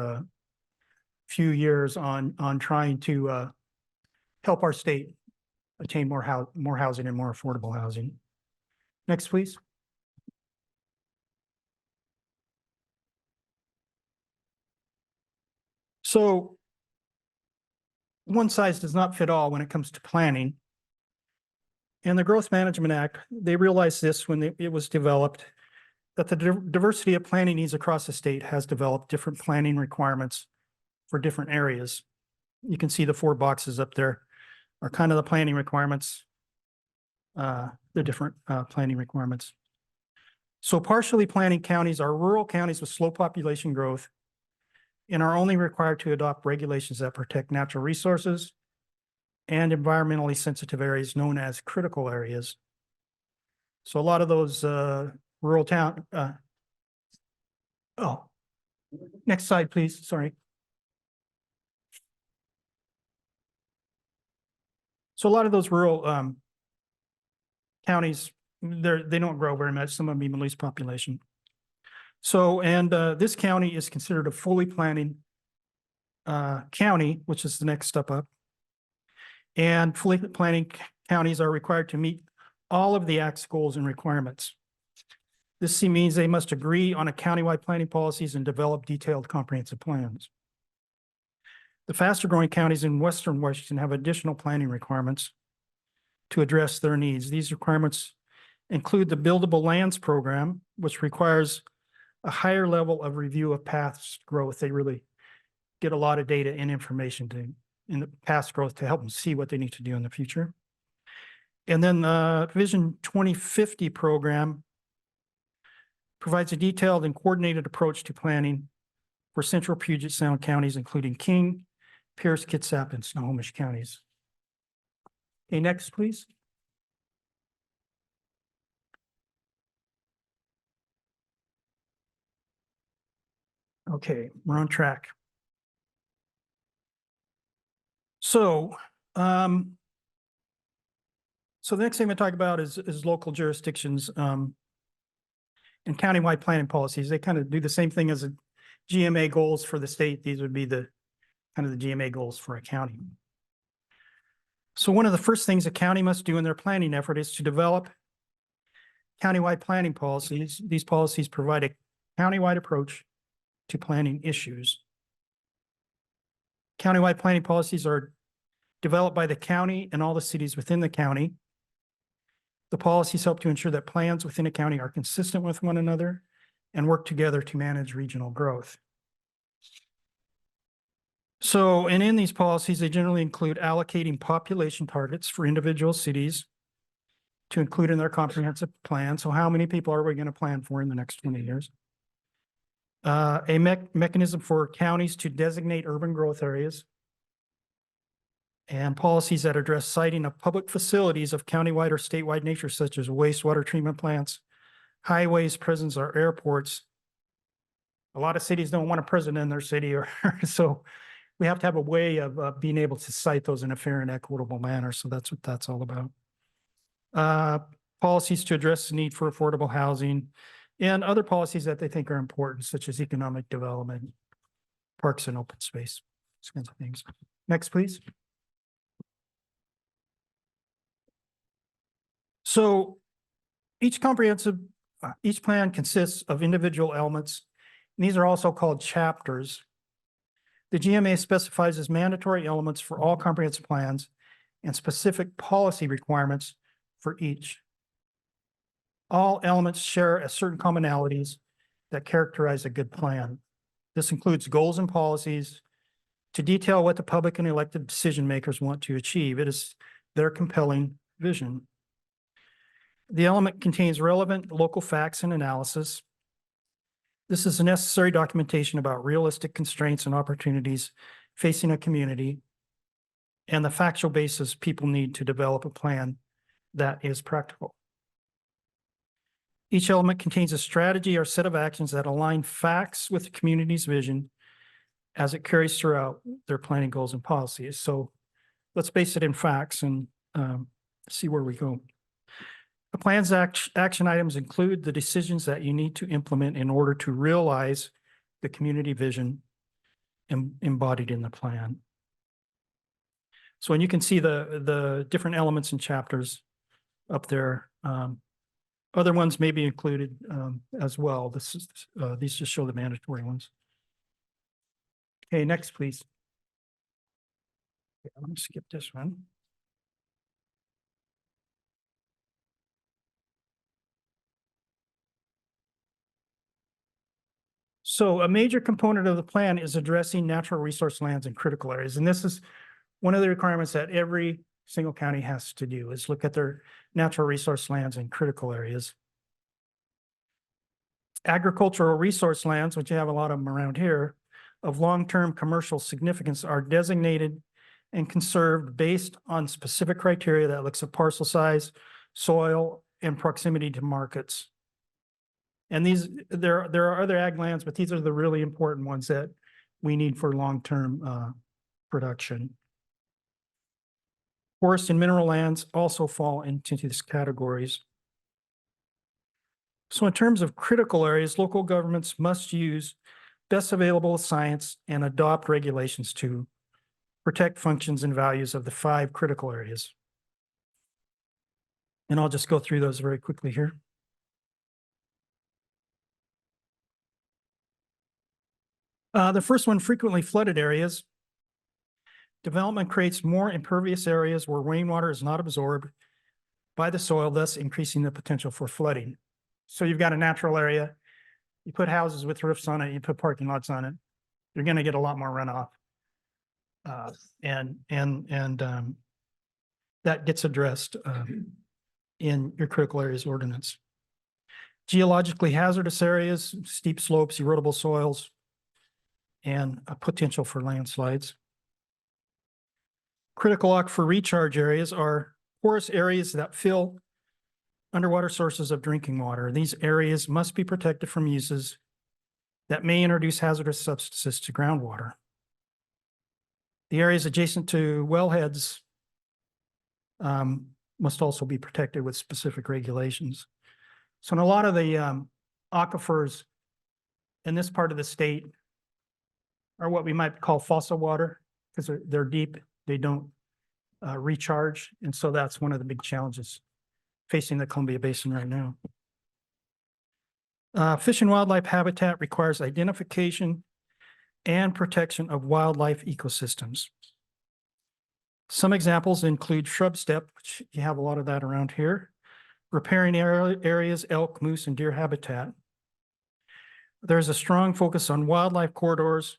few years on trying to help our state attain more housing and more affordable housing. Next, please. So one size does not fit all when it comes to planning. And the Growth Management Act, they realized this when it was developed, that the diversity of planning needs across the state has developed different planning requirements for different areas. You can see the 4 boxes up there are kind of the planning requirements, the different planning requirements. So partially planning counties are rural counties with slow population growth and are only required to adopt regulations that protect natural resources and environmentally sensitive areas known as critical areas. So a lot of those rural town, oh, next slide, please, sorry. So a lot of those rural, counties, they don't grow very much, some of them even lose population. So, and, this county is considered a fully planning, county, which is the next step up. And fully planning counties are required to meet all of the Act's goals and requirements. This means they must agree on a countywide planning policies and develop detailed comprehensive plans. The faster growing counties in western Washington have additional planning requirements to address their needs. These requirements include the Buildable Lands Program, which requires a higher level of review of past growth. They really get a lot of data and information in the past growth to help them see what they need to do in the future. And then the Vision 2050 program provides a detailed and coordinated approach to planning for central Puget Sound counties, including King, Pierce, Kitsap, and Snohomish counties. Okay, next, please. Okay, we're on track. So, so the next thing we talk about is local jurisdictions, and countywide planning policies. They kind of do the same thing as a GMA goals for the state. These would be the kind of the GMA goals for a county. So one of the first things a county must do in their planning effort is to develop countywide planning policies. These policies provide a countywide approach to planning issues. Countywide planning policies are developed by the county and all the cities within the county. The policies help to ensure that plans within a county are consistent with one another and work together to manage regional growth. So, and in these policies, they generally include allocating population targets for individual cities to include in their comprehensive plan. So how many people are we going to plan for in the next 20 years? A mechanism for counties to designate urban growth areas, and policies that address siting of public facilities of countywide or statewide nature, such as wastewater treatment plants, highways, prisons, or airports. A lot of cities don't want a prison in their city, or so we have to have a way of being able to cite those in a fair and equitable manner. So that's what that's all about. Policies to address the need for affordable housing and other policies that they think are important, such as economic development, parks and open space, those kinds of things. Next, please. So each each plan consists of individual elements, and these are also called chapters. The GMA specifies as mandatory elements for all comprehensive plans and specific policy requirements for each. All elements share a certain commonalities that characterize a good plan. This includes goals and policies to detail what the public and elected decision makers want to achieve. It is their compelling vision. The element contains relevant local facts and analysis. This is a necessary documentation about realistic constraints and opportunities facing a community and the factual basis people need to develop a plan that is practical. Each element contains a strategy or set of actions that align facts with the community's vision as it carries throughout their planning goals and policies. So let's base it in facts and see where we go. The plan's action items include the decisions that you need to implement in order to realize the community vision embodied in the plan. So, and you can see the different elements and chapters up there. Other ones may be included as well. These just show the mandatory ones. Okay, next, please. Okay, I'm going to skip this one. So a major component of the plan is addressing natural resource lands in critical areas. And this is one of the requirements that every single county has to do, is look at their natural resource lands in critical areas. Agricultural resource lands, which you have a lot of them around here, of long-term commercial significance are designated and conserved based on specific criteria that looks at parcel size, soil, and proximity to markets. And there are other ag lands, but these are the really important ones that we need for long-term production. Forest and mineral lands also fall into these categories. So in terms of critical areas, local governments must use best available science and adopt regulations to protect functions and values of the 5 critical areas. And I'll just go through those very quickly here. The first one, frequently flooded areas. Development creates more impervious areas where rainwater is not absorbed by the soil, thus increasing the potential for flooding. So you've got a natural area, you put houses with roofs on it, you put parking lots on it, you're gonna get a lot more runoff. That gets addressed in your critical areas ordinance. Geologically hazardous areas, steep slopes, erodible soils, and a potential for landslides. Critical aquifer recharge areas are porous areas that fill underwater sources of drinking water. These areas must be protected from uses that may introduce hazardous substances to groundwater. The areas adjacent to wellheads must also be protected with specific regulations. So in a lot of the aquifers in this part of the state are what we might call fossil water, because they're deep, they don't recharge. And so that's one of the big challenges facing the Columbia Basin right now. Fish and wildlife habitat requires identification and protection of wildlife ecosystems. Some examples include shrub steppe, which you have a lot of that around here, riparian areas, elk, moose, and deer habitat. There's a strong focus on wildlife corridors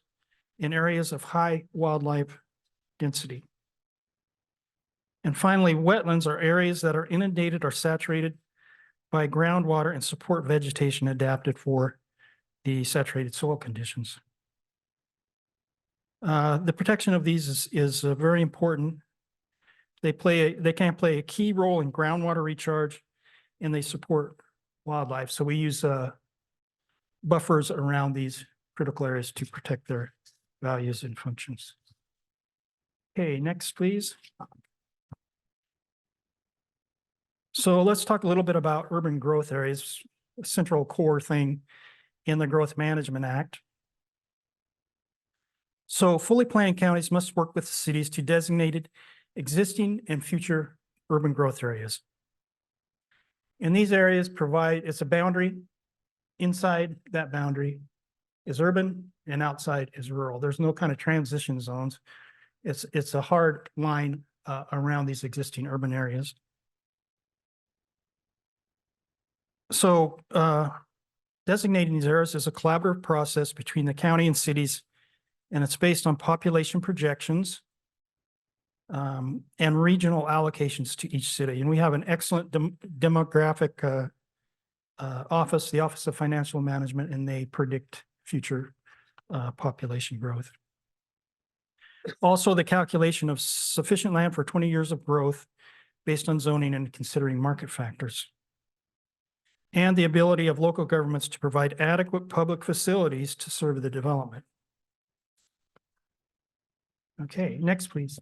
in areas of high wildlife density. And finally, wetlands are areas that are inundated or saturated by groundwater and support vegetation adapted for the saturated soil conditions. The protection of these is very important. They can play a key role in groundwater recharge, and they support wildlife. So we use buffers around these critical areas to protect their values and functions. Okay, next, please. So let's talk a little bit about urban growth areas, a central core thing in the Growth Management Act. So fully planned counties must work with the cities to designate existing and future urban growth areas. And these areas provide, it's a boundary. Inside that boundary is urban and outside is rural. There's no kind of transition zones. It's a hard line around these existing urban areas. So designating these areas is a collaborative process between the county and cities, and it's based on population projections and regional allocations to each city. And we have an excellent demographic office, the Office of Financial Management, and they predict future population growth. Also, the calculation of sufficient land for 20 years of growth based on zoning and considering market factors. And the ability of local governments to provide adequate public facilities to serve the development. Okay, next, please.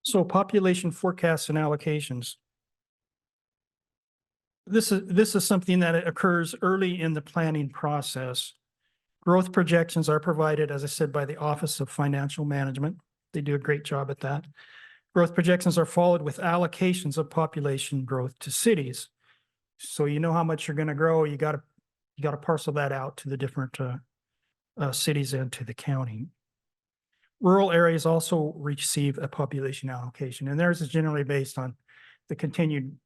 So population forecasts and allocations. This is something that occurs early in the planning process. Growth projections are provided, as I said, by the Office of Financial Management. They do a great job at that. Growth projections are followed with allocations of population growth to cities. So you know how much you're going to grow. You got to parcel that out to the different cities and to the county. Rural areas also receive a population allocation, and theirs is generally based on the continued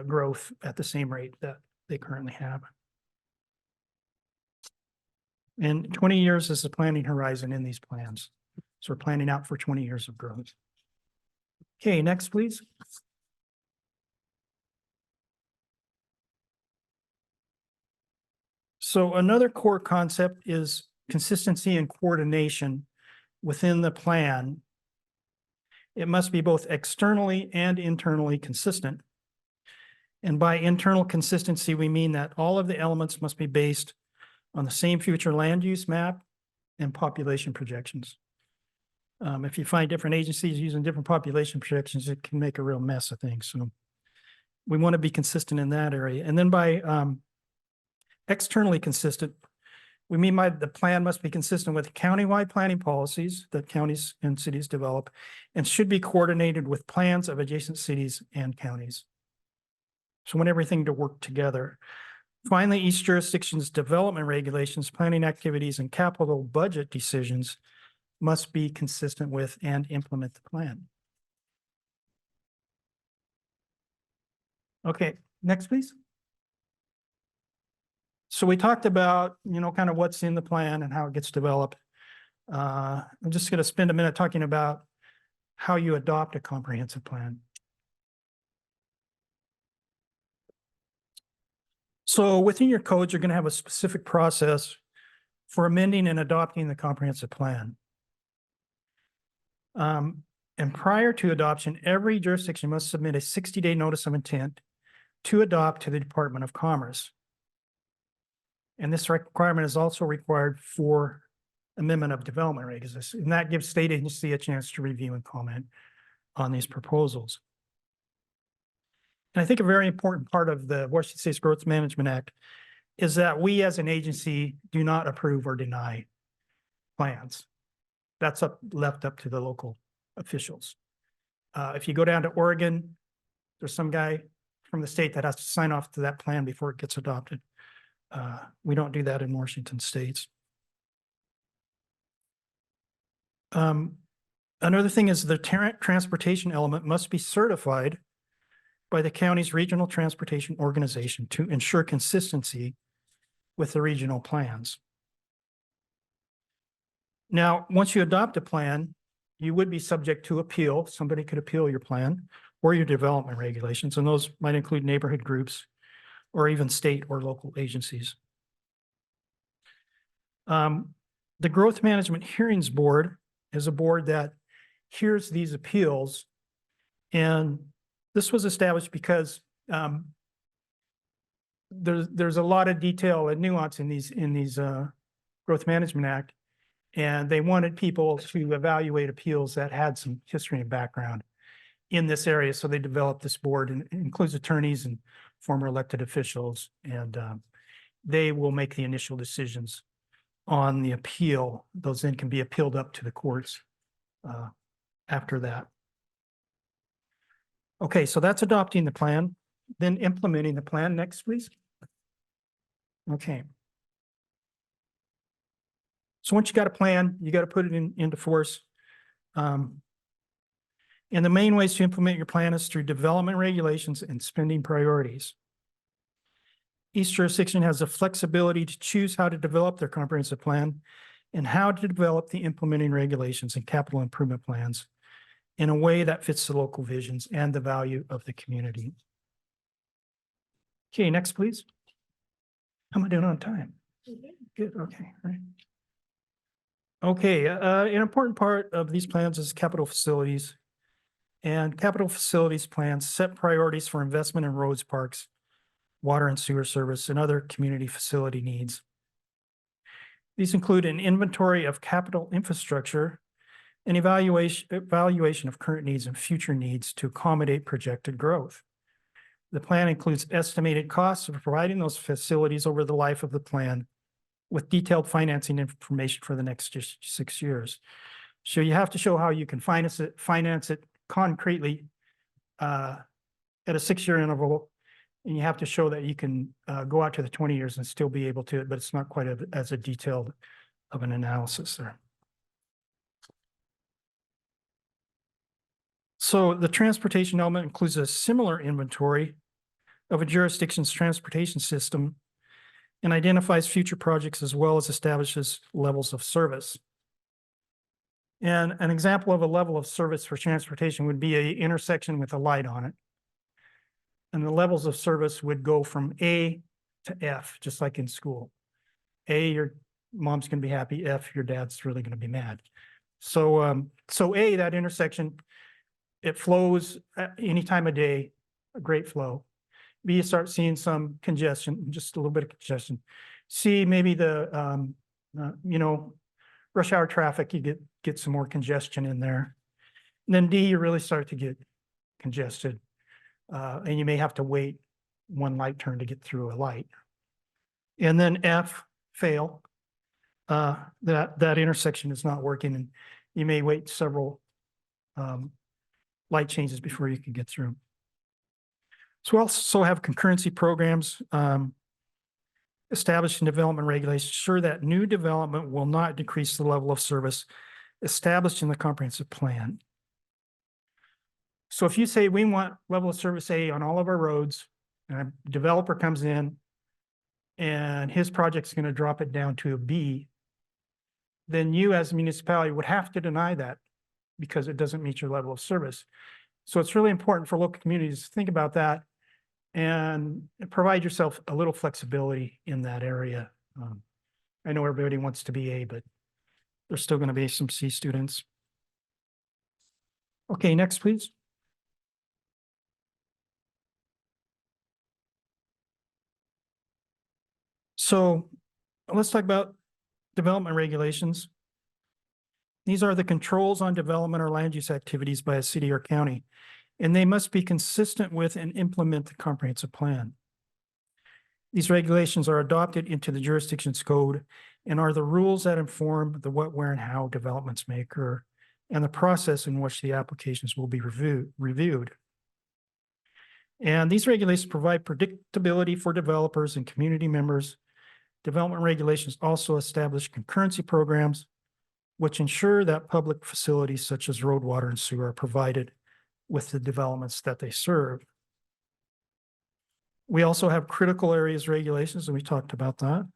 growth at the same rate that they currently have. And 20 years is the planning horizon in these plans. So we're planning out for 20 years of growth. Okay, next, please. So another core concept is consistency and coordination within the plan. It must be both externally and internally consistent. And by internal consistency, we mean that all of the elements must be based on the same future land use map and population projections. If you find different agencies using different population projections, it can make a real mess of things. So we want to be consistent in that area. And then by externally consistent, we mean by the plan must be consistent with countywide planning policies that counties and cities develop and should be coordinated with plans of adjacent cities and counties. So we want everything to work together. Finally, each jurisdiction's development regulations, planning activities, and capital budget decisions must be consistent with and implement the plan. Okay, next, please. So we talked about, kind of what's in the plan and how it gets developed. I'm just going to spend a minute talking about how you adopt a comprehensive plan. So within your codes, you're going to have a specific process for amending and adopting the comprehensive plan. And prior to adoption, every jurisdiction must submit a 60-day notice of intent to adopt to the Department of Commerce. And this requirement is also required for amendment of development regulations, and that gives state agency a chance to review and comment on these proposals. And I think a very important part of the Washington State's Growth Management Act is that we as an agency do not approve or deny plans. That's left up to the local officials. If you go down to Oregon, there's some guy from the state that has to sign off to that plan before it gets adopted. We don't do that in Washington State. Another thing is the transportation element must be certified by the county's regional transportation organization to ensure consistency with the regional plans. Now, once you adopt a plan, you would be subject to appeal. Somebody could appeal your plan or your development regulations, and those might include neighborhood groups or even state or local agencies. The Growth Management Hearings Board is a board that hears these appeals, and this was established because there's a lot of detail and nuance in these Growth Management Act, and they wanted people to evaluate appeals that had some history and background in this area. So they developed this board, and it includes attorneys and former elected officials, and they will make the initial decisions on the appeal. Those then can be appealed up to the courts after that. Okay, so that's adopting the plan, then implementing the plan. Next, please. Okay. So once you got a plan, you got to put it into force. And the main ways to implement your plan is through development regulations and spending priorities. Each jurisdiction has the flexibility to choose how to develop their comprehensive plan and how to develop the implementing regulations and capital improvement plans in a way that fits the local visions and the value of the community. Okay, next, please. How am I doing on time? Good, okay, all right. Okay, an important part of these plans is capital facilities. And capital facilities plans set priorities for investment in roads, parks, water and sewer service, and other community facility needs. These include an inventory of capital infrastructure and evaluation of current needs and future needs to accommodate projected growth. The plan includes estimated costs of providing those facilities over the life of the plan with detailed financing information for the next 6 years. So you have to show how you can finance it concretely at a 6-year interval. And you have to show that you can go out to the 20 years and still be able to, but it's not quite as a detailed of an analysis there. So the transportation element includes a similar inventory of a jurisdiction's transportation system and identifies future projects as well as establishes levels of service. And an example of a level of service for transportation would be an intersection with a light on it. And the levels of service would go from A to F, just like in school. A, your mom's gonna be happy. F, your dad's really gonna be mad. So A, that intersection it flows at any time of day, a great flow. B, you start seeing some congestion, just a little bit of congestion. C, maybe rush hour traffic, you get some more congestion in there. And then D, you really start to get congested. And you may have to wait one light turn to get through a light. And then F, fail. That intersection is not working and you may wait several light changes before you can get through. So we also have concurrency programs established in development regulations, ensure that new development will not decrease the level of service established in the comprehensive plan. So if you say we want level of service A on all of our roads, and a developer comes in and his project's going to drop it down to a B, then you as a municipality would have to deny that because it doesn't meet your level of service. So it's really important for local communities to think about that and provide yourself a little flexibility in that area. I know everybody wants to be A, but there's still going to be some C students. Okay, next, please. So let's talk about development regulations. These are the controls on development or land use activities by a city or county, and they must be consistent with and implement the comprehensive plan. These regulations are adopted into the jurisdiction's code and are the rules that inform the what, where, and how developments may occur and the process in which the applications will be reviewed. And these regulations provide predictability for developers and community members. Development regulations also establish concurrency programs, which ensure that public facilities such as road, water, and sewer are provided with the developments that they serve. We also have critical areas regulations, and we talked about that.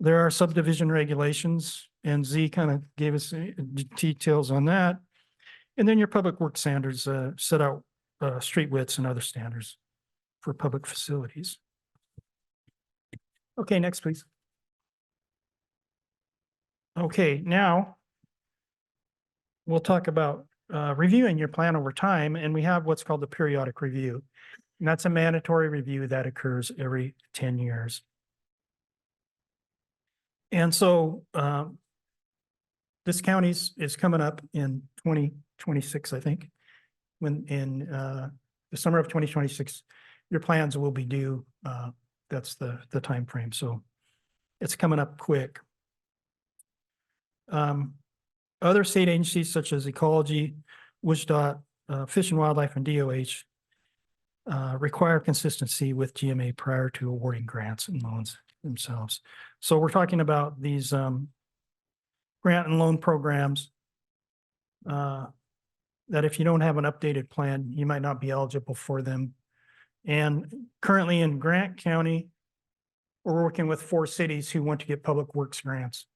There are subdivision regulations, and Z kind of gave us details on that. And then your public works standards set out street widths and other standards for public facilities. Okay, next, please. Okay, now we'll talk about reviewing your plan over time, and we have what's called the periodic review. And that's a mandatory review that occurs every 10 years. And so this county is coming up in 2026, I think. When in the summer of 2026, your plans will be due. That's the time frame. So it's coming up quick. Other state agencies such as Ecology, WSDOT, Fish and Wildlife, and DOH require consistency with GMA prior to awarding grants and loans themselves. So we're talking about these grant and loan programs that if you don't have an updated plan, you might not be eligible for them. And currently in Grant County, we're working with 4 cities who want to get public works grants.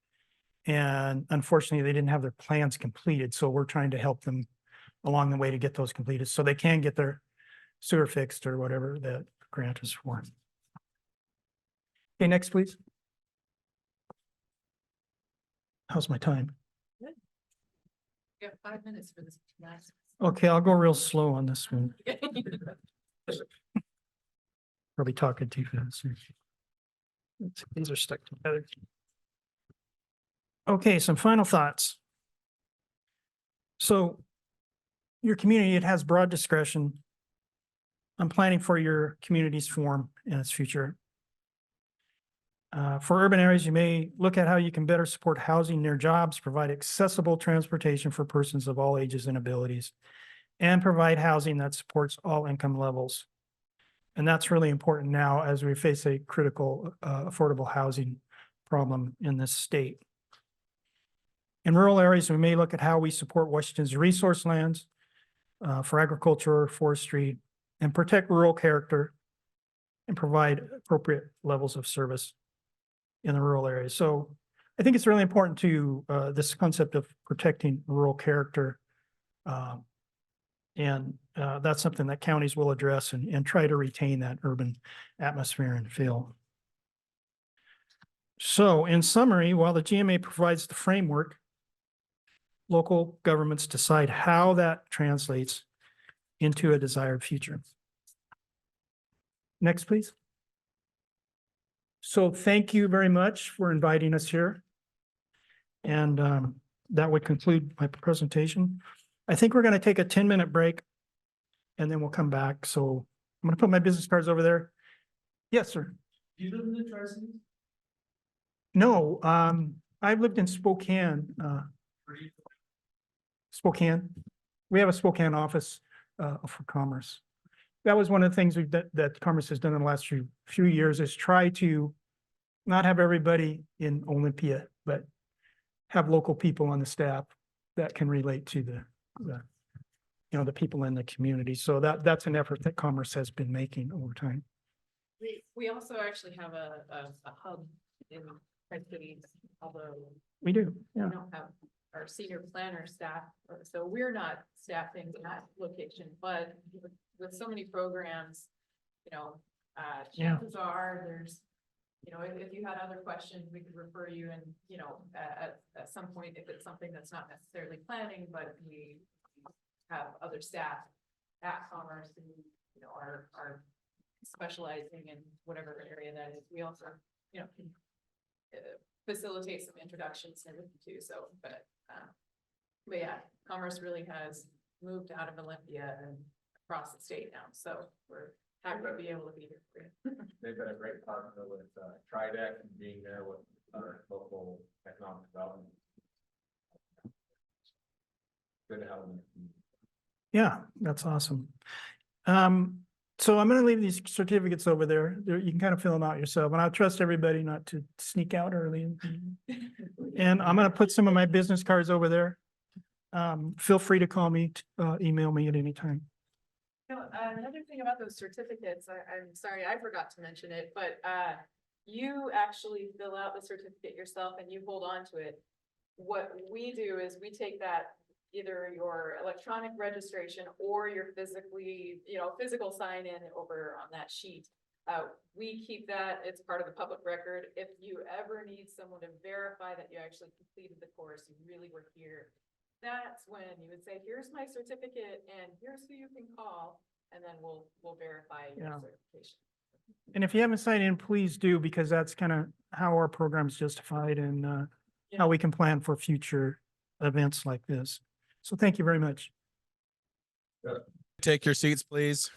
And unfortunately, they didn't have their plans completed. So we're trying to help them along the way to get those completed so they can get their sewer fixed or whatever that grant is for. Okay, next, please. How's my time? You have 5 minutes for this. Nice. Okay, I'll go real slow on this one. Probably talking too fast. These are stuck together. Okay, some final thoughts. So your community, it has broad discretion on planning for your community's form and its future. For urban areas, you may look at how you can better support housing near jobs, provide accessible transportation for persons of all ages and abilities, and provide housing that supports all income levels. And that's really important now as we face a critical affordable housing problem in this state. In rural areas, we may look at how we support Washington's resource lands for agriculture, forestry, and protect rural character and provide appropriate levels of service in the rural areas. So I think it's really important to this concept of protecting rural character. And that's something that counties will address and try to retain that urban atmosphere and feel. So in summary, while the GMA provides the framework, local governments decide how that translates into a desired future. Next, please. So thank you very much for inviting us here. And that would conclude my presentation. I think we're going to take a 10-minute break and then we'll come back. So I'm going to put my business cards over there. Yes, sir. Do you live in the Tri-Cities? No, I've lived in Spokane, Spokane. We have a Spokane office for Commerce. That was one of the things that Commerce has done in the last few years, is try to not have everybody in Olympia, but have local people on the staff that can relate to the people in the community. So that's an effort that Commerce has been making over time. We also actually have a hub in Tri-Cities, although We do, we yeah. don't have our senior planner staff, so we're not staffing that location, but with so many programs, Yeah. chances are there's, if you had other questions, we could refer you and, at some point, if it's something that's not necessarily planning, but we have other staff at Commerce who, are specializing in whatever area that is. We also, can facilitate some introductions and everything too. So, but yeah, Commerce really has moved out of Olympia and across the state now. So we're happy to be able to be here for you. They've been a great partner with Tridex and being there with our local economic development. Good to have them. Yeah, that's awesome. So I'm going to leave these certificates over there. You can kind of fill them out yourself, and I trust everybody not to sneak out early. And I'm going to put some of my business cards over there. Feel free to call me, email me at any time. Another thing about those certificates, I'm sorry, I forgot to mention it, but you actually fill out the certificate yourself and you hold on to it. What we do is we take that, either your electronic registration or your physical sign in over on that sheet. We keep that, it's part of the public record. If you ever need someone to verify that you actually completed the course, you really were here, that's when you would say, here's my certificate and here's who you can call, and then we'll verify your Yeah. certification. And if you haven't signed in, please do, because that's kind of how our program is justified and how we can plan for future events like this. So thank you very much. Take your seats, please.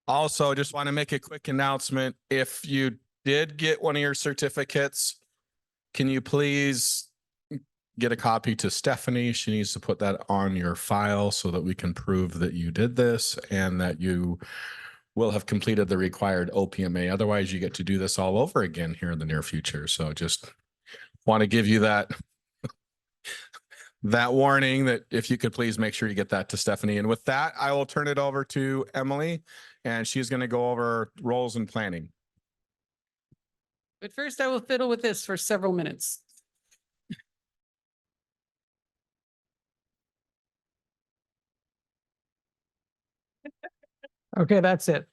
Also, just want to make a quick announcement. If you did get one of your certificates, can you please get a copy to Stephanie? She needs to put that on your file so that we can prove that you did this and that you will have completed the required OPMA. Otherwise, you get to do this all over again here in the near future. So just want to give you that warning, that if you could please make sure you get that to Stephanie. And with that, I will turn it over to Emily, and she's going to go over roles and planning. But first I will fiddle with this for several minutes. Okay, that's it.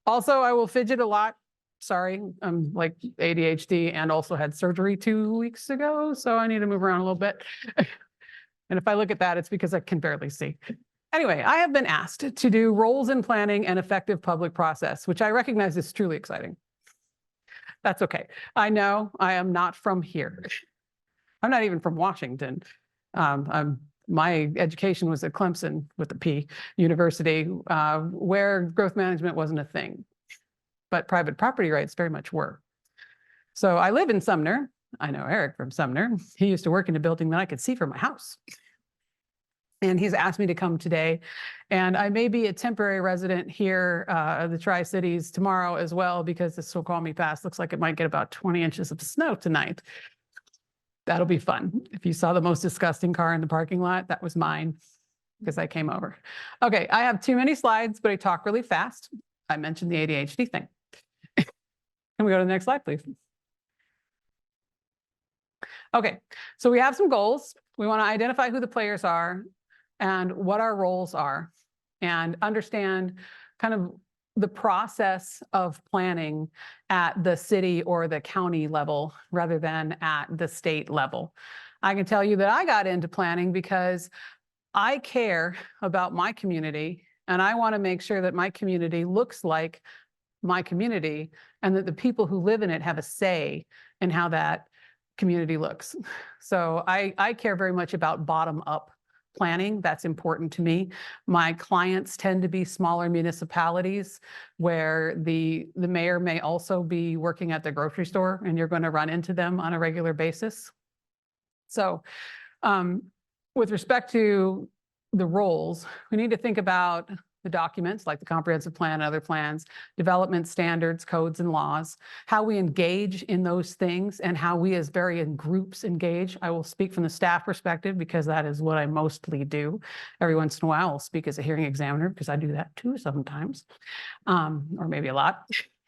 Also, I will fidget a lot. Sorry, I'm like ADHD and also had surgery 2 weeks ago, so I need to move around a little bit. And if I look at that, it's because I can barely see. Anyway, I have been asked to do roles in planning and effective public process, which I recognize is truly exciting. That's okay. I know I am not from here. I'm not even from Washington. My education was at Clemson with a P University, where growth management wasn't a thing, but private property rights very much were. So I live in Sumner. I know Eric from Sumner. He used to work in a building that I could see from my house. And he's asked me to come today. And I may be a temporary resident here, the Tri-Cities tomorrow as well, because the Snoqualmie Pass looks like it might get about 20 inches of snow tonight. That'll be fun. If you saw the most disgusting car in the parking lot, that was mine because I came over. Okay, I have too many slides, but I talk really fast. I mentioned the ADHD thing. Can we go to the next slide, please? Okay, so we have some goals. We want to identify who the players are and what our roles are and understand kind of the process of planning at the city or the county level rather than at the state level. I can tell you that I got into planning because I care about my community and I want to make sure that my community looks like my community and that the people who live in it have a say in how that community looks. So I care very much about bottom-up planning. That's important to me. My clients tend to be smaller municipalities where the mayor may also be working at the grocery store and you're going to run into them on a regular basis. So with respect to the roles, we need to think about the documents like the comprehensive plan and other plans, development standards, codes, and laws, how we engage in those things and how we as various groups engage. I will speak from the staff perspective because that is what I mostly do. Every once in a while, I'll speak as a hearing examiner because I do that too sometimes, or maybe a lot.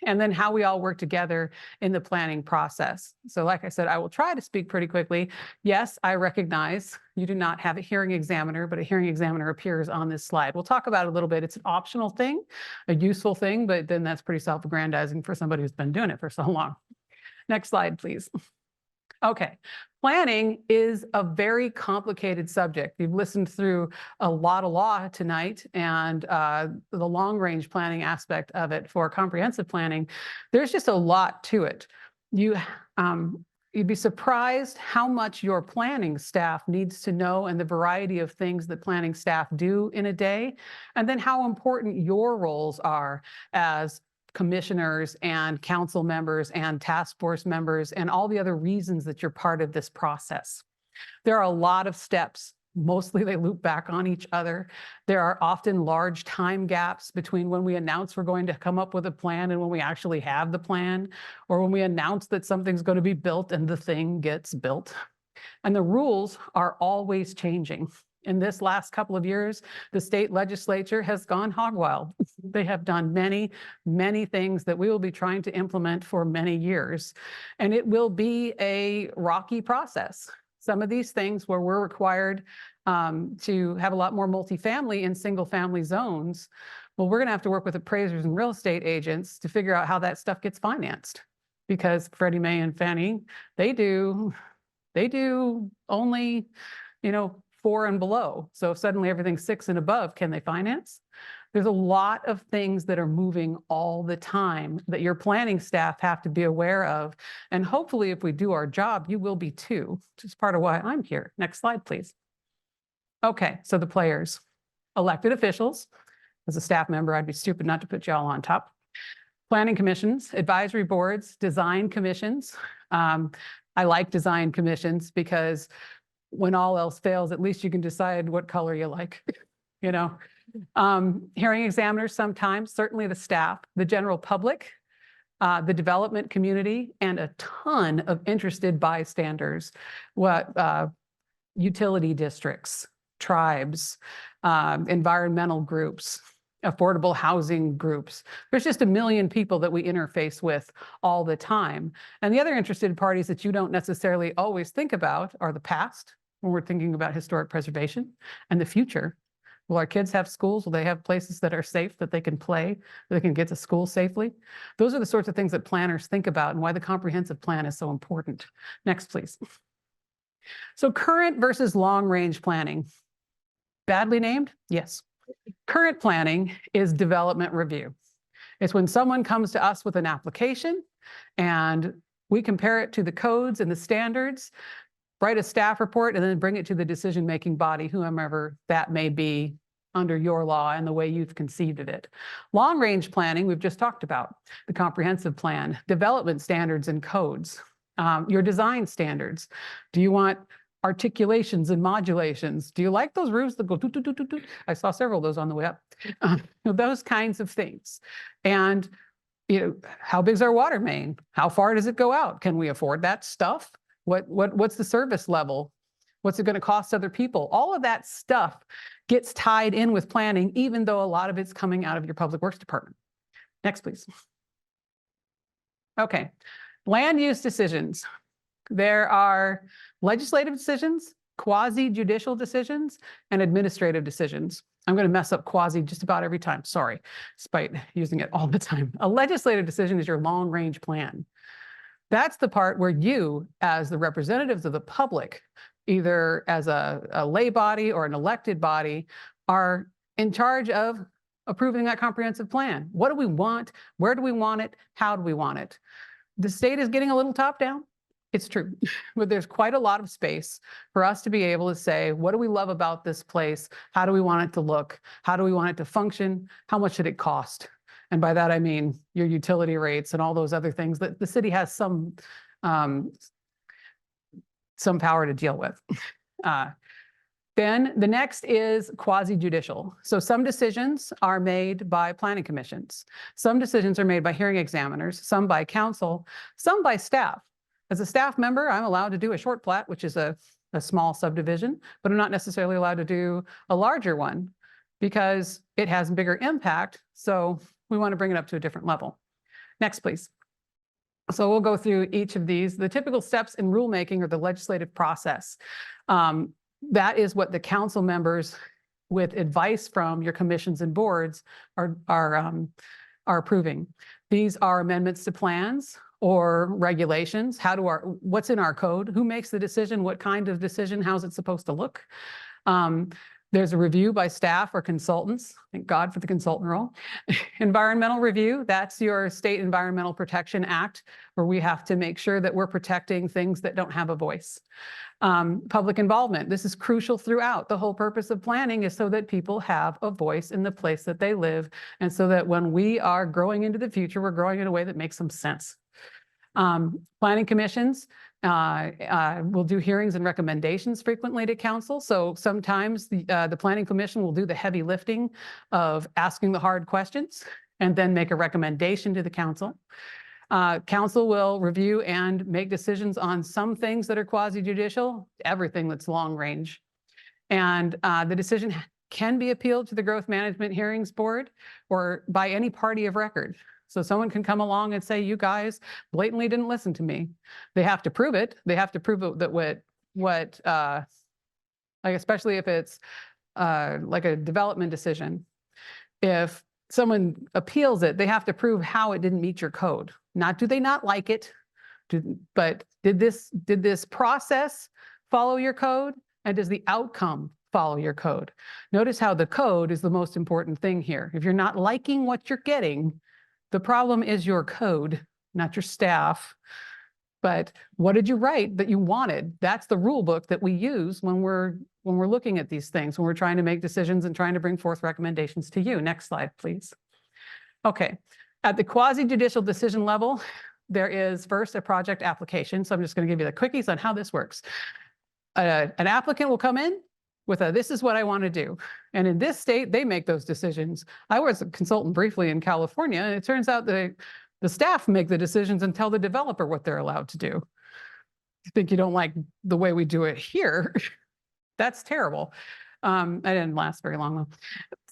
And then how we all work together in the planning process. So like I said, I will try to speak pretty quickly. Yes, I recognize you do not have a hearing examiner, but a hearing examiner appears on this slide. We'll talk about it a little bit. It's an optional thing, a useful thing, but then that's pretty self-aggrandizing for somebody who's been doing it for so long. Next slide, please. Okay, planning is a very complicated subject. You've listened through a lot of law tonight and the long-range planning aspect of it for comprehensive planning. There's just a lot to it. You'd be surprised how much your planning staff needs to know and the variety of things that planning staff do in a day, and then how important your roles are as commissioners and council members and task force members and all the other reasons that you're part of this process. There are a lot of steps. Mostly they loop back on each other. There are often large time gaps between when we announce we're going to come up with a plan and when we actually have the plan, or when we announce that something's going to be built and the thing gets built. And the rules are always changing. In this last couple of years, the state legislature has gone hog wild. They have done many, many things that we will be trying to implement for many years. And it will be a rocky process. Some of these things where we're required to have a lot more multifamily in single family zones, well, we're going to have to work with appraisers and real estate agents to figure out how that stuff gets financed. Because Freddie Mae and Fannie, they do only, 4 and below. So if suddenly everything's 6 and above, can they finance? There's a lot of things that are moving all the time that your planning staff have to be aware of. And hopefully if we do our job, you will be too, which is part of why I'm here. Next slide, please. Okay, so the players, elected officials. As a staff member, I'd be stupid not to put y'all on top. Planning commissions, advisory boards, design commissions. I like design commissions because when all else fails, at least you can decide what color you like, Hearing examiners sometimes, certainly the staff, the general public, the development community, and a ton of interested bystanders, utility districts, tribes, environmental groups, affordable housing groups. There's just a million people that we interface with all the time. And the other interested parties that you don't necessarily always think about are the past, when we're thinking about historic preservation, and the future. Will our kids have schools? Will they have places that are safe, that they can play, that they can get to school safely? Those are the sorts of things that planners think about and why the comprehensive plan is so important. Next, please. So current versus long-range planning. Badly named? Yes. Current planning is development review. It's when someone comes to us with an application and we compare it to the codes and the standards, write a staff report, and then bring it to the decision-making body, whomever that may be under your law and the way you've conceived of it. Long-range planning, we've just talked about, the comprehensive plan, development standards and codes, your design standards. Do you want articulations and modulations? Do you like those roofs that go toot, toot, toot, toot, toot? I saw several of those on the way up. Those kinds of things. And how big's our water main? How far does it go out? Can we afford that stuff? What's the service level? What's it going to cost other people? All of that stuff gets tied in with planning, even though a lot of it's coming out of your public works department. Next, please. Okay, land use decisions. There are legislative decisions quasi judicial decisions and administrative decisions. I'm going to mess up quasi just about every time, sorry, despite using it all the time. A legislative decision is your long range plan. That's the part where you, as the representatives of the public, either as a lay body or an elected body, are in charge of approving that comprehensive plan. What do we want? Where do we want it? How do we want it? The state is getting a little top down. It's true, but there's quite a lot of space for us to be able to say, what do we love about this place? How do we want it to look? How do we want it to function? How much should it cost? And by that, I mean your utility rates and all those other things that the city has some power to deal with. Then the next is quasi-judicial. So some decisions are made by planning commissions. Some decisions are made by hearing examiners, some by council, some by staff. As a staff member, I'm allowed to do a short plat, which is a small subdivision, but I'm not necessarily allowed to do a larger one because it has bigger impact. So we want to bring it up to a different level. Next, please. So we'll go through each of these. The typical steps in rulemaking or the legislative process. That is what the council members with advice from your commissions and boards are approving. These are amendments to plans or regulations. What's in our code? Who makes the decision? What kind of decision? How's it supposed to look? There's a review by staff or consultants. Thank God for the consultant role. Environmental review, that's your State Environmental Protection Act, where we have to make sure that we're protecting things that don't have a voice. Public involvement, this is crucial throughout. The whole purpose of planning is so that people have a voice in the place that they live, and so that when we are growing into the future, we're growing in a way that makes some sense. Planning commissions will do hearings and recommendations frequently to council. So sometimes the planning commission will do the heavy lifting of asking the hard questions and then make a recommendation to the council. Council will review and make decisions on some things that are quasi-judicial, everything that's long range. And the decision can be appealed to the Growth Management Hearings Board or by any party of record. So someone can come along and say, you guys blatantly didn't listen to me. They have to prove it. They have to prove it that like especially if it's like a development decision. If someone appeals it, they have to prove how it didn't meet your code. Not do they not like it, but did this process follow your code? And does the outcome follow your code? Notice how the code is the most important thing here. If you're not liking what you're getting, the problem is your code, not your staff. But what did you write that you wanted? That's the rule book that we use when we're looking at these things, when we're trying to make decisions and trying to bring forth recommendations to you. Next slide, please. Okay, at the quasi-judicial decision level, there is first a project application. So I'm just going to give you the quickies on how this works. An applicant will come in with this is what I want to do. And in this state, they make those decisions. I was a consultant briefly in California, and it turns out the staff make the decisions and tell the developer what they're allowed to do. I think you don't like the way we do it here. That's terrible. I didn't last very long though.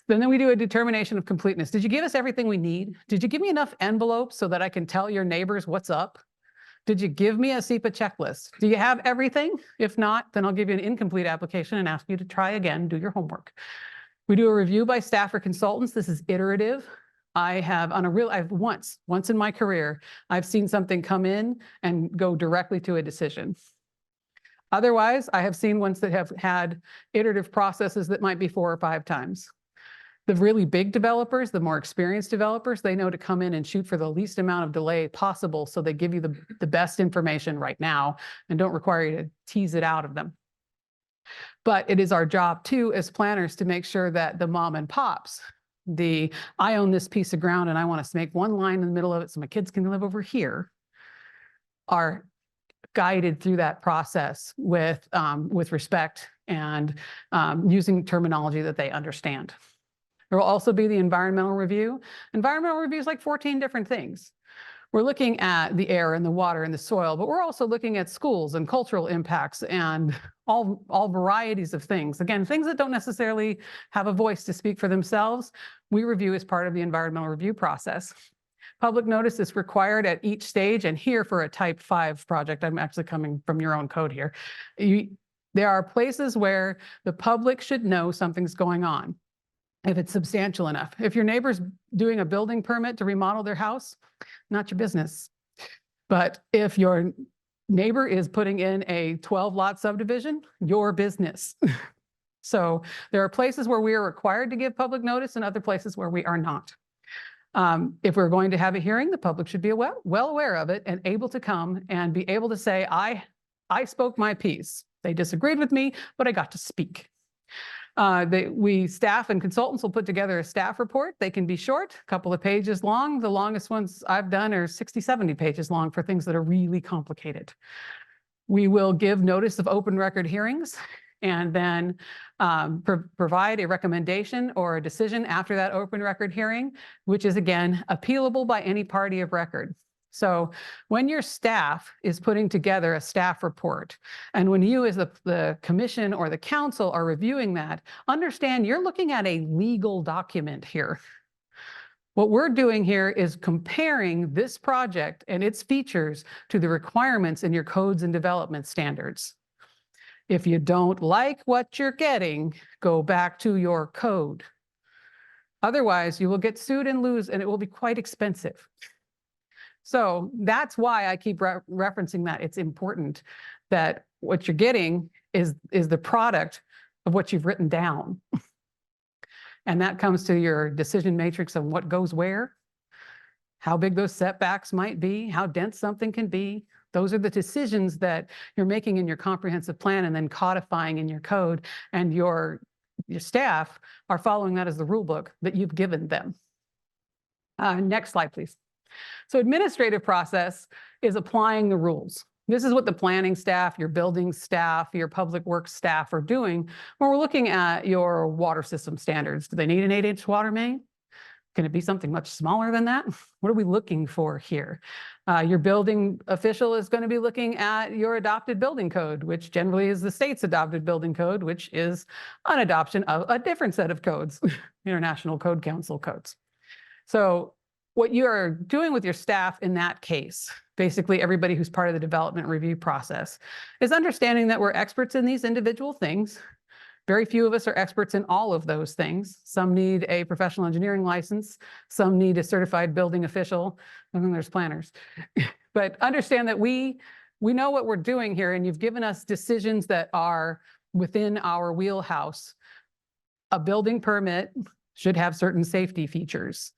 Then we do a determination of completeness. Did you give us everything we need? Did you give me enough envelopes so that I can tell your neighbors what's up? Did you give me a SEPA checklist? Do you have everything? If not, then I'll give you an incomplete application and ask you to try again, do your homework. We do a review by staff or consultants. This is iterative. I've once in my career, I've seen something come in and go directly to a decision. Otherwise, I have seen ones that have had iterative processes that might be 4 or 5 times. The really big developers, the more experienced developers, they know to come in and shoot for the least amount of delay possible, so they give you the best information right now and don't require you to tease it out of them. But it is our job too, as planners, to make sure that the mom and pops, I own this piece of ground and I want to make one line in the middle of it so my kids can live over here, are guided through that process with respect and using terminology that they understand. There will also be the environmental review. Environmental review is like 14 different things. We're looking at the air and the water and the soil, but we're also looking at schools and cultural impacts and all varieties of things. Again, things that don't necessarily have a voice to speak for themselves, we review as part of the environmental review process. Public notice is required at each stage, and here for a type 5 project, I'm actually coming from your own code here. There are places where the public should know something's going on, if it's substantial enough. If your neighbor's doing a building permit to remodel their house, not your business. But if your neighbor is putting in a 12-lot subdivision, your business. So there are places where we are required to give public notice and other places where we are not. If we're going to have a hearing, the public should be well aware of it and able to come and be able to say, I spoke my piece. They disagreed with me, but I got to speak. We staff and consultants will put together a staff report. They can be short, a couple of pages long. The longest ones I've done are 60, 70 pages long for things that are really complicated. We will give notice of open record hearings and then provide a recommendation or a decision after that open record hearing, which is again appealable by any party of record. So when your staff is putting together a staff report, and when you as the commission or the council are reviewing that, understand you're looking at a legal document here. What we're doing here is comparing this project and its features to the requirements in your codes and development standards. If you don't like what you're getting, go back to your code. Otherwise, you will get sued and lose, and it will be quite expensive. So that's why I keep referencing that. It's important that what you're getting is the product of what you've written down. And that comes to your decision matrix of what goes where, how big those setbacks might be, how dense something can be. Those are the decisions that you're making in your comprehensive plan and then codifying in your code. And your staff are following that as the rule book that you've given them. Next slide, please. So administrative process is applying the rules. This is what the planning staff, your building staff, your public works staff are doing when we're looking at your water system standards. Do they need an 8-inch water main? Can it be something much smaller than that? What are we looking for here? Your building official is going to be looking at your adopted building code, which generally is the state's adopted building code, which is an adoption of a different set of codes, International Code Council codes. So what you are doing with your staff in that case, basically everybody who's part of the development review process, is understanding that we're experts in these individual things. Very few of us are experts in all of those things. Some need a professional engineering license, some need a certified building official, and then there's planners. But understand that we know what we're doing here, and you've given us decisions that are within our wheelhouse. A building permit should have certain safety features.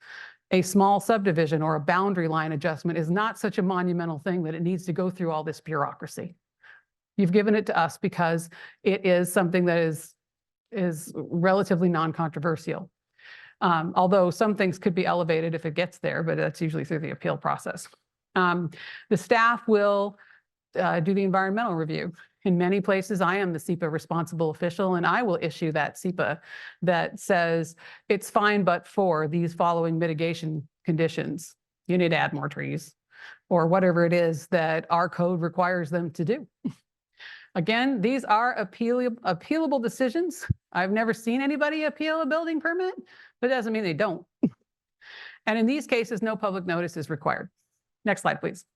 A small subdivision or a boundary line adjustment is not such a monumental thing that it needs to go through all this bureaucracy. You've given it to us because it is something that is relatively non-controversial. Although some things could be elevated if it gets there, but that's usually through the appeal process. The staff will do the environmental review. In many places, I am the SEPA responsible official, and I will issue that SEPA that says it's fine, but for these following mitigation conditions, you need to add more trees or whatever it is that our code requires them to do. Again, these are appealable decisions. I've never seen anybody appeal a building permit, but it doesn't mean they don't. And in these cases, no public notice is required. Next slide, please.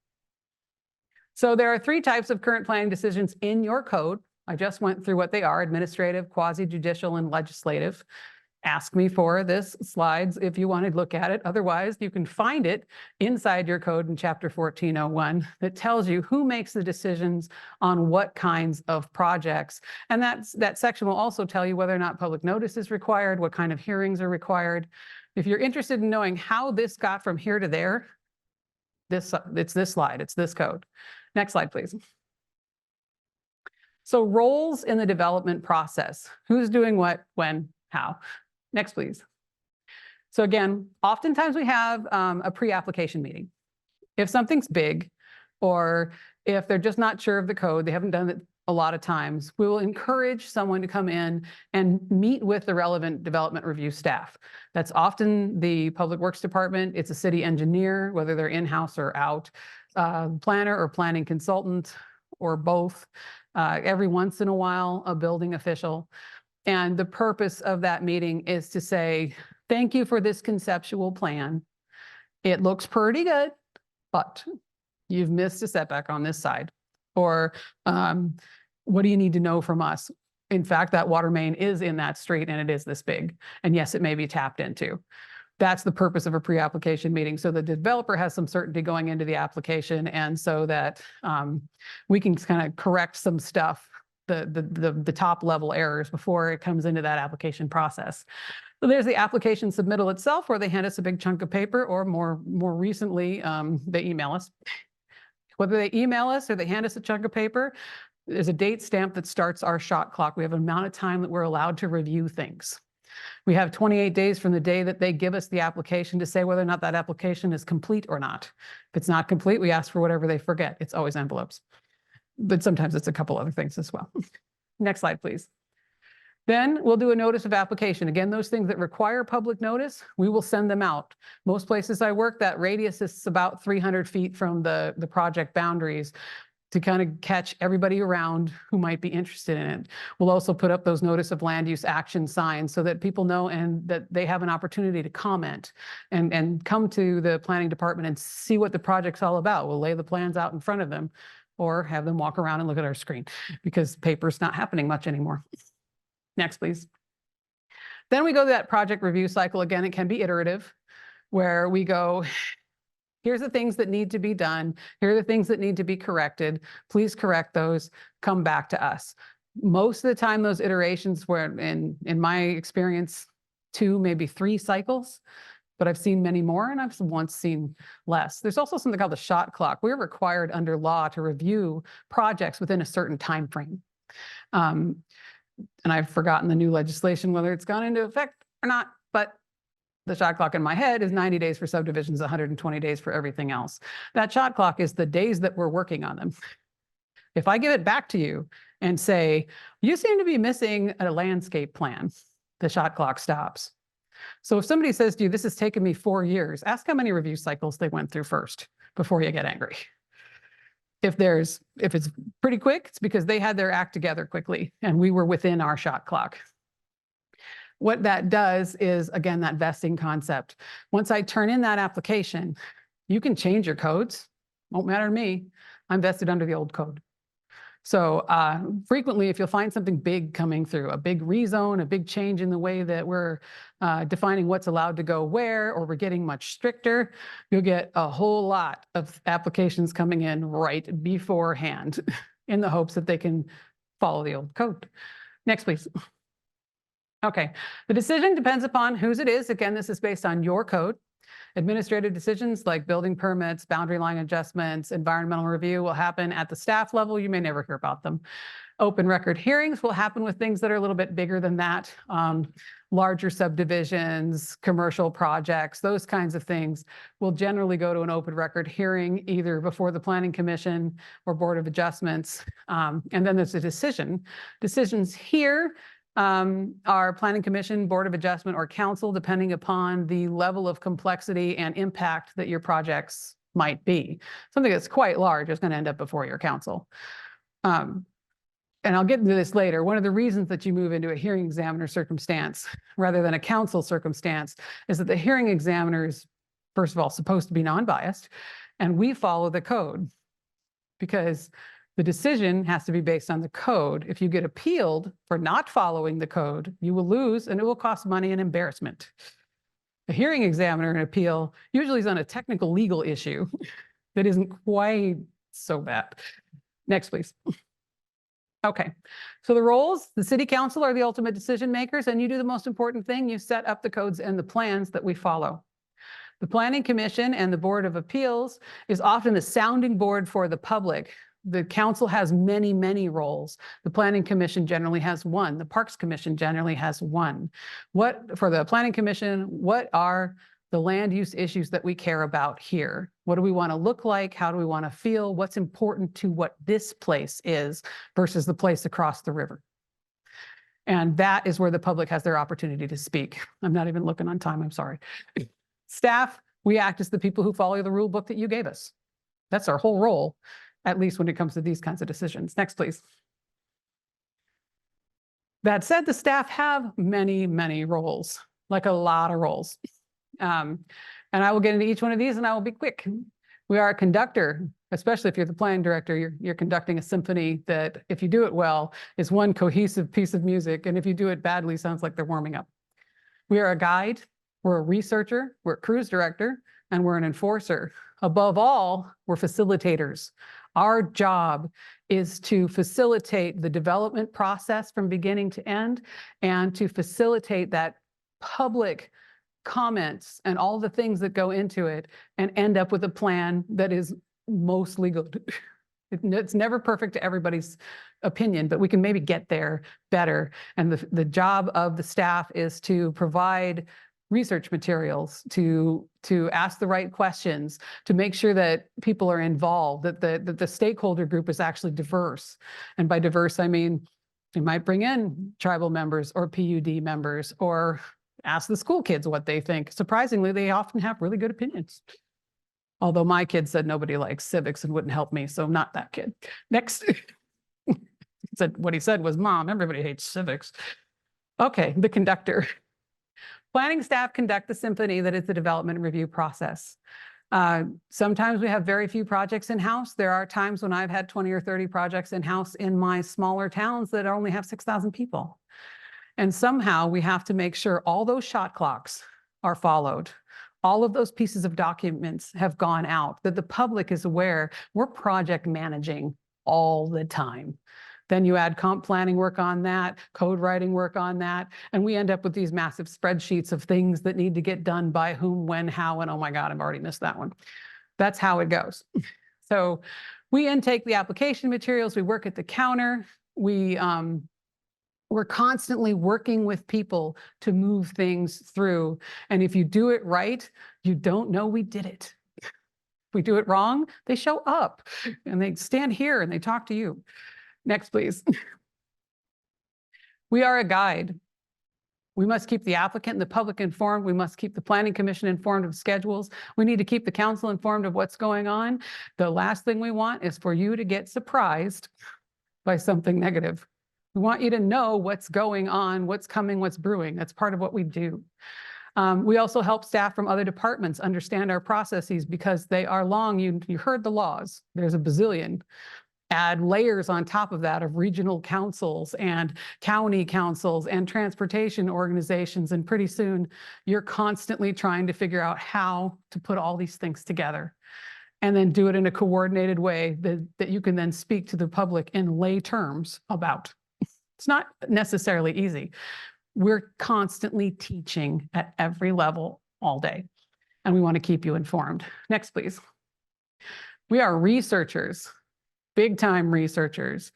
So there are 3 types of current planning decisions in your code. I just went through what they are: administrative, quasi-judicial, and legislative. Ask me for this slides if you want to look at it. Otherwise, you can find it inside your code in chapter 1401 that tells you who makes the decisions on what kinds of projects. And that section will also tell you whether or not public notice is required, what kind of hearings are required. If you're interested in knowing how this got from here to there, it's this slide, it's this code. Next slide, please. So roles in the development process. Who's doing what, when, how? Next, please. So again, oftentimes we have a pre-application meeting. If something's big, or if they're just not sure of the code, they haven't done it a lot of times, we will encourage someone to come in and meet with the relevant development review staff. That's often the Public Works Department. It's a city engineer, whether they're in-house or out, planner or planning consultant, or both. Every once in a while, a building official. And the purpose of that meeting is to say, thank you for this conceptual plan. It looks pretty good, but you've missed a setback on this side. Or What do you need to know from us? In fact, that water main is in that street and it is this big. And yes, it may be tapped into. That's the purpose of a pre-application meeting. So the developer has some certainty going into the application, and so that we can kind of correct some stuff, the top level errors before it comes into that application process. So there's the application submittal itself, where they hand us a big chunk of paper, or more recently, they email us. Whether they email us or they hand us a chunk of paper, there's a date stamp that starts our shot clock. We have an amount of time that we're allowed to review things. We have 28 days from the day that they give us the application to say whether or not that application is complete or not. If it's not complete, we ask for whatever they forget. It's always envelopes, but sometimes it's a couple other things as well. Next slide, please. Then we'll do a notice of application. Again, those things that require public notice, we will send them out. Most places I work, that radius is about 300 feet from the project boundaries, to kind of catch everybody around who might be interested in it. We'll also put up those notice of land use action signs so that people know and that they have an opportunity to comment and come to the planning department and see what the project's all about. We'll lay the plans out in front of them or have them walk around and look at our screen, because paper's not happening much anymore. Next, please. Then we go to that project review cycle. Again, it can be iterative, where we go, here's the things that need to be done. Here are the things that need to be corrected. Please correct those. Come back to us. Most of the time, those iterations were, in my experience, 2, maybe 3 cycles, but I've seen many more, and I've once seen less. There's also something called the shot clock. We're required under law to review projects within a certain time frame. And I've forgotten the new legislation, whether it's gone into effect or not, but the shot clock in my head is 90 days for subdivisions, 120 days for everything else. That shot clock is the days that we're working on them. If I give it back to you and say, you seem to be missing a landscape plan, the shot clock stops. So if somebody says to you, this has taken me 4 years, ask how many review cycles they went through first before you get angry. If it's pretty quick, it's because they had their act together quickly and we were within our shot clock. What that does is, again, that vesting concept. Once I turn in that application, you can change your codes. Won't matter to me. I'm vested under the old code. So frequently, if you'll find something big coming through, a big rezone, a big change in the way that we're defining what's allowed to go where, or we're getting much stricter, you'll get a whole lot of applications coming in right beforehand in the hopes that they can follow the old code. Next, please. Okay, the decision depends upon whose it is. Again, this is based on your code. Administrative decisions like building permits, boundary line adjustments, environmental review will happen at the staff level. You may never hear about them. Open record hearings will happen with things that are a little bit bigger than that. Larger subdivisions, commercial projects, those kinds of things will generally go to an open record hearing either before the Planning Commission or Board of Adjustments. And then there's a decision. Decisions here our Planning Commission, Board of Adjustment, or Council, depending upon the level of complexity and impact that your projects might be. Something that's quite large is going to end up before your council. And I'll get into this later. One of the reasons that you move into a hearing examiner circumstance rather than a council circumstance is that the hearing examiner is, first of all, supposed to be non-biased, and we follow the code, because the decision has to be based on the code. If you get appealed for not following the code, you will lose, and it will cost money and embarrassment. A hearing examiner in appeal usually is on a technical legal issue that isn't quite so bad. Next, please. Okay, so the roles, the city council are the ultimate decision makers, and you do the most important thing. You set up the codes and the plans that we follow. The Planning Commission and the Board of Appeals is often the sounding board for the public. The council has many, many roles. The Planning Commission generally has one. The Parks Commission generally has one. For the Planning Commission, what are the land use issues that we care about here? What do we want to look like? How do we want to feel? What's important to what this place is versus the place across the river? And that is where the public has their opportunity to speak. I'm not even looking on time, I'm sorry. Staff, we act as the people who follow the rule book that you gave us. That's our whole role, at least when it comes to these kinds of decisions. Next, please. That said, the staff have many, many roles, like a lot of roles. And I will get into each one of these and I will be quick. We are a conductor especially if you're the planning director, you're conducting a symphony that, if you do it well, is one cohesive piece of music. And if you do it badly, sounds like they're warming up. We are a guide, we're a researcher, we're a cruise director, and we're an enforcer. Above all, we're facilitators. Our job is to facilitate the development process from beginning to end and to facilitate that public comments and all the things that go into it and end up with a plan that is mostly good. It's never perfect to everybody's opinion, but we can maybe get there better. And the job of the staff is to provide research materials, to ask the right questions, to make sure that people are involved, that the stakeholder group is actually diverse. And by diverse, I mean, you might bring in tribal members or PUD members or ask the school kids what they think. Surprisingly, they often have really good opinions. Although my kid said nobody likes civics and wouldn't help me, so not that kid. Next. What he said was, Mom, everybody hates civics. Okay, the conductor. Planning staff conduct the symphony that is the development and review process. Sometimes we have very few projects in-house. There are times when I've had 20 or 30 projects in-house in my smaller towns that only have 6,000 people. And somehow we have to make sure all those shot clocks are followed. All of those pieces of documents have gone out, that the public is aware we're project managing all the time. Then you add comp planning work on that, code writing work on that, and we end up with these massive spreadsheets of things that need to get done by whom, when, how, and oh my God, I've already missed that one. That's how it goes. So we intake the application materials, we work at the counter, we're constantly working with people to move things through. And if you do it right, you don't know we did it. If we do it wrong, they show up and they stand here and they talk to you. Next, please. We are a guide. We must keep the applicant and the public informed. We must keep the planning commission informed of schedules. We need to keep the council informed of what's going on. The last thing we want is for you to get surprised by something negative. We want you to know what's going on, what's coming, what's brewing. That's part of what we do. We also help staff from other departments understand our processes because they are long. You heard the laws. There's a bazillion. Add layers on top of that of regional councils and county councils and transportation organizations. And pretty soon you're constantly trying to figure out how to put all these things together and then do it in a coordinated way that you can then speak to the public in lay terms about. It's not necessarily easy. We're constantly teaching at every level all day, and we want to keep you informed. Next, please. We are researchers, big time researchers.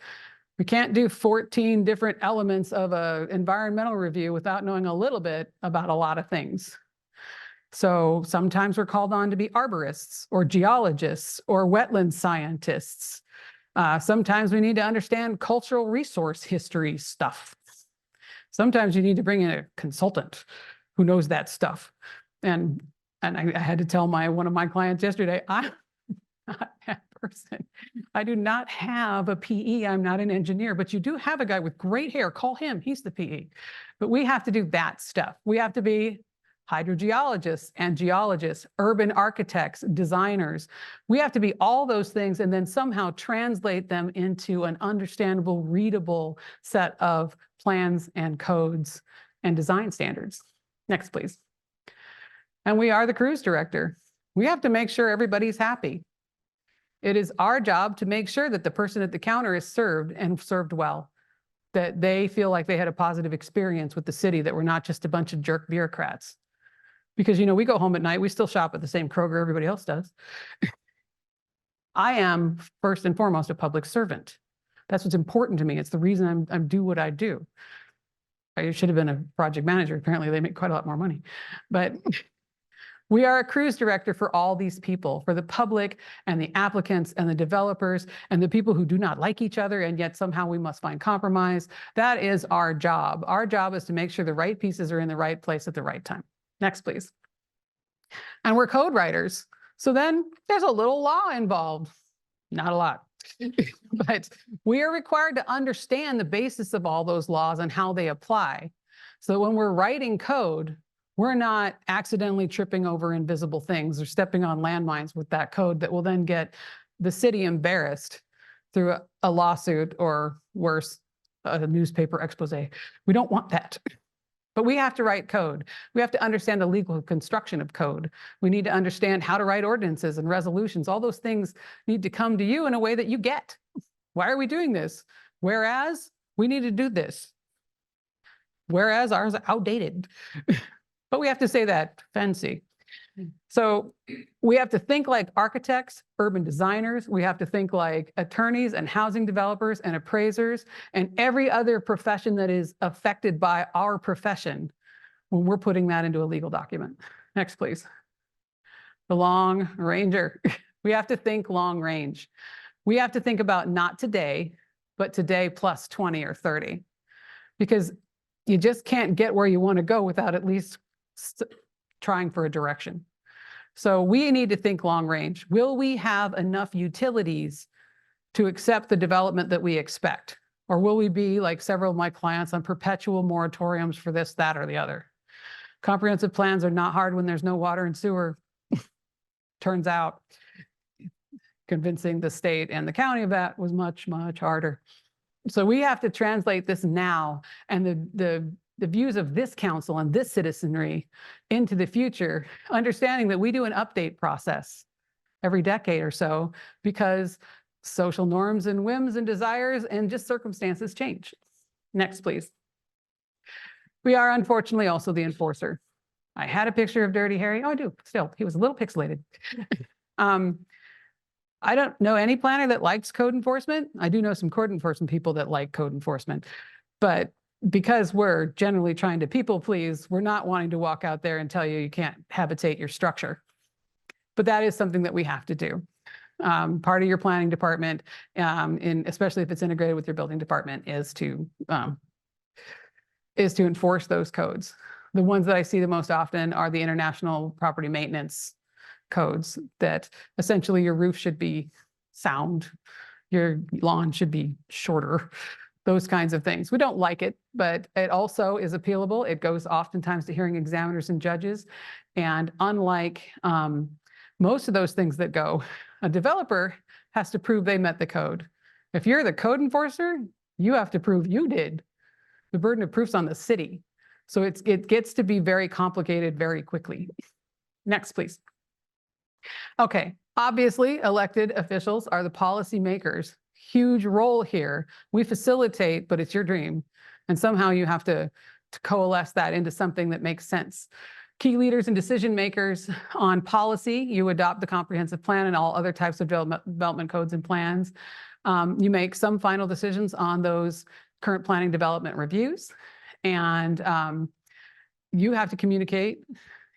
We can't do 14 different elements of an environmental review without knowing a little bit about a lot of things. So sometimes we're called on to be arborists or geologists or wetland scientists. Sometimes we need to understand cultural resource history stuff. Sometimes you need to bring in a consultant who knows that stuff. And I had to tell one of my clients yesterday, I'm not that person. I do not have a PE. I'm not an engineer, but you do have a guy with great hair. Call him. He's the PE. But we have to do that stuff. We have to be hydrogeologists and geologists, urban architects, designers. We have to be all those things and then somehow translate them into an understandable, readable set of plans and codes and design standards. Next, please. And we are the cruise director. We have to make sure everybody's happy. It is our job to make sure that the person at the counter is served and served well, that they feel like they had a positive experience with the city, that we're not just a bunch of jerk bureaucrats. Because, you know, we go home at night, we still shop at the same Kroger everybody else does. I am first and foremost a public servant. That's what's important to me. It's the reason I do what I do. I should have been a project manager. Apparently they make quite a lot more money. But we are a cruise director for all these people, for the public and the applicants and the developers and the people who do not like each other, and yet somehow we must find compromise. That is our job. Our job is to make sure the right pieces are in the right place at the right time. Next, please. And we're code writers. So then there's a little law involved. Not a lot. But we are required to understand the basis of all those laws and how they apply. So when we're writing code, we're not accidentally tripping over invisible things or stepping on landmines with that code that will then get the city embarrassed through a lawsuit or worse, a newspaper expose. We don't want that. But we have to write code. We have to understand the legal construction of code. We need to understand how to write ordinances and resolutions. All those things need to come to you in a way that you get. Why are we doing this? Whereas we need to do this. Whereas ours are outdated. But we have to say that fancy. So we have to think like architects, urban designers. We have to think like attorneys and housing developers and appraisers and every other profession that is affected by our profession when we're putting that into a legal document. Next, please. The long ranger. We have to think long range. We have to think about not today, but today plus 20 or 30. Because you just can't get where you want to go without at least trying for a direction. So we need to think long range. Will we have enough utilities to accept the development that we expect? Or will we be like several of my clients on perpetual moratoriums for this, that, or the other? Comprehensive plans are not hard when there's no water and sewer. Turns out convincing the state and the county of that was much, much harder. So we have to translate this now and the views of this council and this citizenry into the future, understanding that we do an update process every decade or so because social norms and whims and desires and just circumstances change. Next, please. We are unfortunately also the enforcer. I had a picture of Dirty Harry. Oh, I do still. He was a little pixelated. I don't know any planner that likes code enforcement. I do know some code enforcement people that like code enforcement, but because we're generally trying to people please, we're not wanting to walk out there and tell you you can't habitate your structure. But that is something that we have to do. Part of your planning department, especially if it's integrated with your building department, is to enforce those codes. The ones that I see the most often are the international property maintenance codes that essentially your roof should be sound, your lawn should be shorter. Those kinds of things. We don't like it, but it also is appealable. It goes oftentimes to hearing examiners and judges. And unlike most of those things that go, a developer has to prove they met the code. If you're the code enforcer, you have to prove you did. The burden of proof's on the city. So it gets to be very complicated very quickly. Next, please. Okay, obviously elected officials are the policy makers. Huge role here. We facilitate, but it's your dream. And somehow you have to coalesce that into something that makes sense. Key leaders and decision makers on policy, you adopt the comprehensive plan and all other types of development codes and plans. You make some final decisions on those current planning development reviews. And you have to communicate.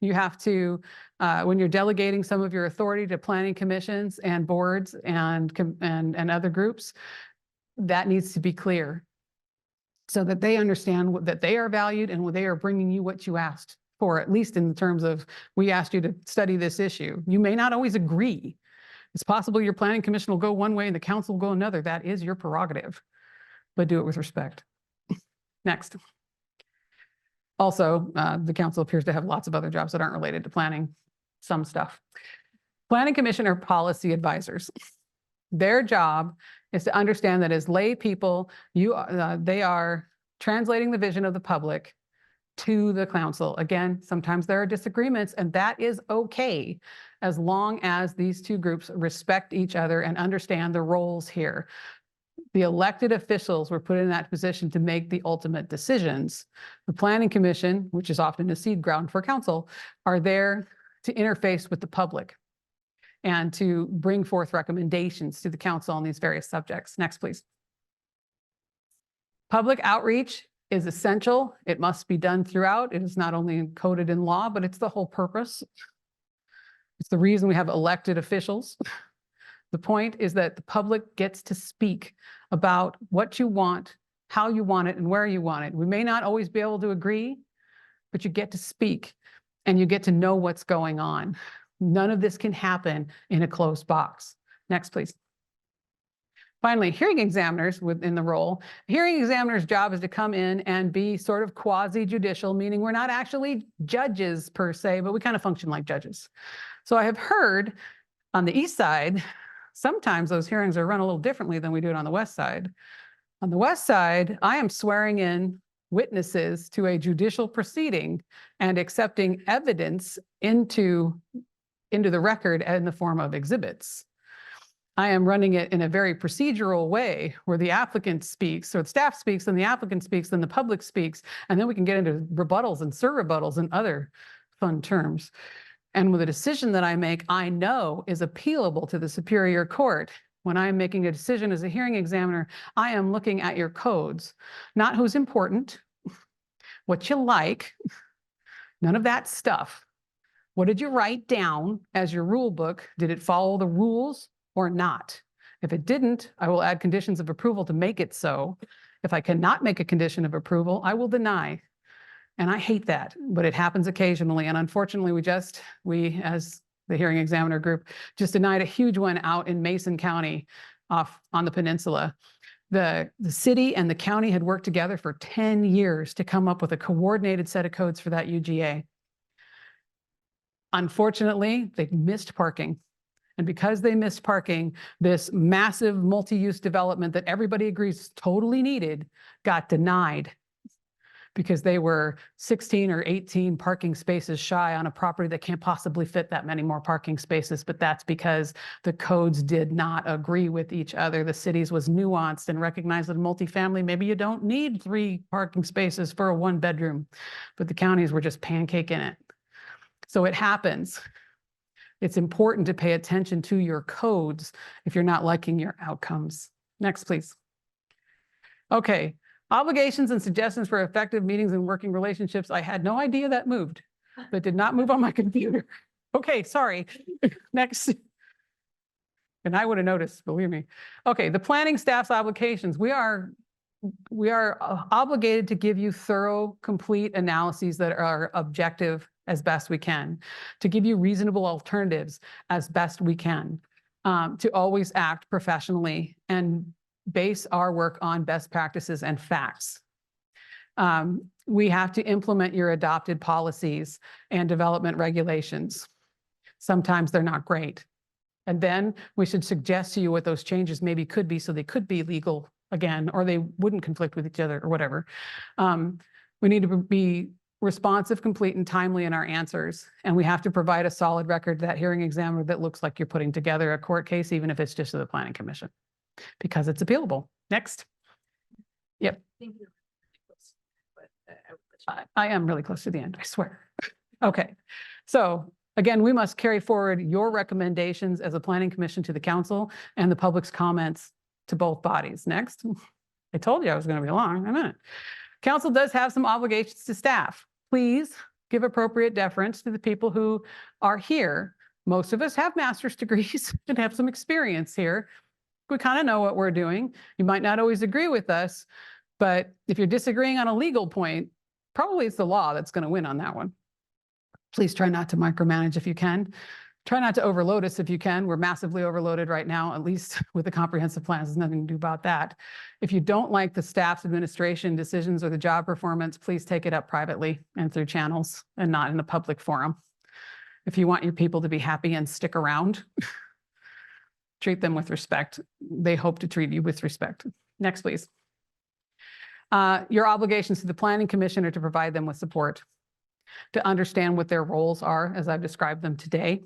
You have to, when you're delegating some of your authority to planning commissions and boards and other groups, that needs to be clear so that they understand that they are valued and they are bringing you what you asked for, at least in terms of, we asked you to study this issue. You may not always agree. It's possible your planning commission will go one way and the council will go another. That is your prerogative, but do it with respect. Next. Also, the council appears to have lots of other jobs that aren't related to planning, some stuff. Planning commission are policy advisors. Their job is to understand that as lay people, they are translating the vision of the public to the council. Again, sometimes there are disagreements, and that is okay as long as these two groups respect each other and understand the roles here. The elected officials were put in that position to make the ultimate decisions. The planning commission, which is often a seed ground for council, are there to interface with the public and to bring forth recommendations to the council on these various subjects. Next, please. Public outreach is essential. It must be done throughout. It is not only encoded in law, but it's the whole purpose. It's the reason we have elected officials. The point is that the public gets to speak about what you want, how you want it, and where you want it. We may not always be able to agree, but you get to speak and you get to know what's going on. None of this can happen in a closed box. Next, please. Finally, hearing examiners within the role. Hearing examiner's job is to come in and be sort of quasi-judicial, meaning we're not actually judges per se, but we kind of function like judges. So I have heard on the east side sometimes those hearings are run a little differently than we do it on the west side. On the west side, I am swearing in witnesses to a judicial proceeding and accepting evidence into the record in the form of exhibits. I am running it in a very procedural way where the applicant speaks, or the staff speaks, then the applicant speaks, then the public speaks, and then we can get into rebuttals and surrebuttals and other fun terms. And with a decision that I make, I know is appealable to the Superior Court. When I am making a decision as a hearing examiner, I am looking at your codes, not who's important, what you like, none of that stuff. What did you write down as your rule book? Did it follow the rules or not? If it didn't, I will add conditions of approval to make it so. If I cannot make a condition of approval, I will deny. And I hate that, but it happens occasionally. And unfortunately, we as the hearing examiner group just denied a huge one out in Mason County off on the peninsula. The city and the county had worked together for 10 years to come up with a coordinated set of codes for that UGA. Unfortunately, they missed parking. And because they missed parking, this massive multi-use development that everybody agrees totally needed got denied because they were 16 or 18 parking spaces shy on a property that can't possibly fit that many more parking spaces. But that's because the codes did not agree with each other. The city's was nuanced and recognized that multifamily, maybe you don't need 3 parking spaces for a 1-bedroom, but the counties were just pancaking it. So it happens. It's important to pay attention to your codes if you're not liking your outcomes. Next, please. Okay, obligations and suggestions for effective meetings and working relationships. I had no idea that moved. That did not move on my computer. Okay, sorry. Next. And I would have noticed, believe me. Okay, the planning staff's obligations. We are obligated to give you thorough, complete analyses that are objective as best we can, to give you reasonable alternatives as best we can, to always act professionally and base our work on best practices and facts. We have to implement your adopted policies and development regulations. Sometimes they're not great. And then we should suggest to you what those changes maybe could be so they could be legal again, or they wouldn't conflict with each other or whatever. We need to be responsive, complete, and timely in our answers. And we have to provide a solid record to that hearing examiner that looks like you're putting together a court case, even if it's just to the planning commission, because it's appealable. Next. Yep. I am really close to the end, I swear. Okay. So again, we must carry forward your recommendations as a planning commission to the council and the public's comments to both bodies. Next. I told you I was going to be long. A minute. Council does have some obligations to staff. Please give appropriate deference to the people who are here. Most of us have master's degrees and have some experience here. We kind of know what we're doing. You might not always agree with us, but if you're disagreeing on a legal point, probably it's the law that's going to win on that one. Please try not to micromanage if you can. Try not to overload us if you can. We're massively overloaded right now, at least with the comprehensive plans. There's nothing to do about that. If you don't like the staff's administration decisions or the job performance, please take it up privately and through channels and not in a public forum. If you want your people to be happy and stick around, treat them with respect. They hope to treat you with respect. Next, please. Your obligations to the Planning Commission are to provide them with support, to understand what their roles are, as I've described them today,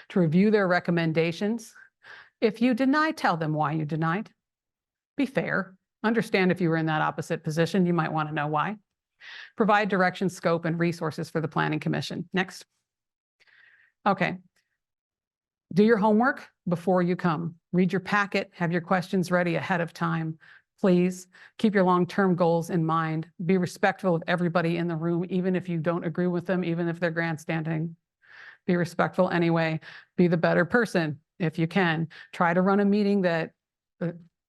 to review their recommendations. If you deny, tell them why you denied. Be fair. Understand if you were in that opposite position, you might want to know why. Provide direction, scope, and resources for the Planning Commission. Next. Okay. Do your homework before you come. Read your packet, have your questions ready ahead of time. Please keep your long-term goals in mind. Be respectful of everybody in the room, even if you don't agree with them, even if they're grandstanding. Be respectful anyway. Be the better person if you can. Try to run a meeting that,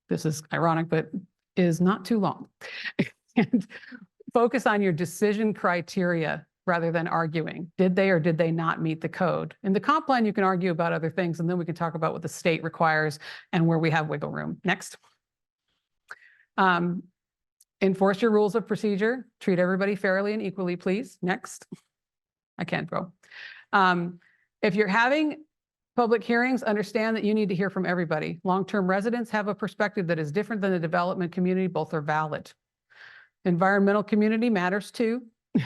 this is ironic, but is not too long. And focus on your decision criteria rather than arguing. Did they or did they not meet the code? In the comp plan, you can argue about other things, and then we can talk about what the state requires and where we have wiggle room. Next. Enforce your rules of procedure. Treat everybody fairly and equally, please. Next. I can't go. If you're having public hearings, understand that you need to hear from everybody. Long-term residents have a perspective that is different than the development community. Both are valid. Environmental community matters too. It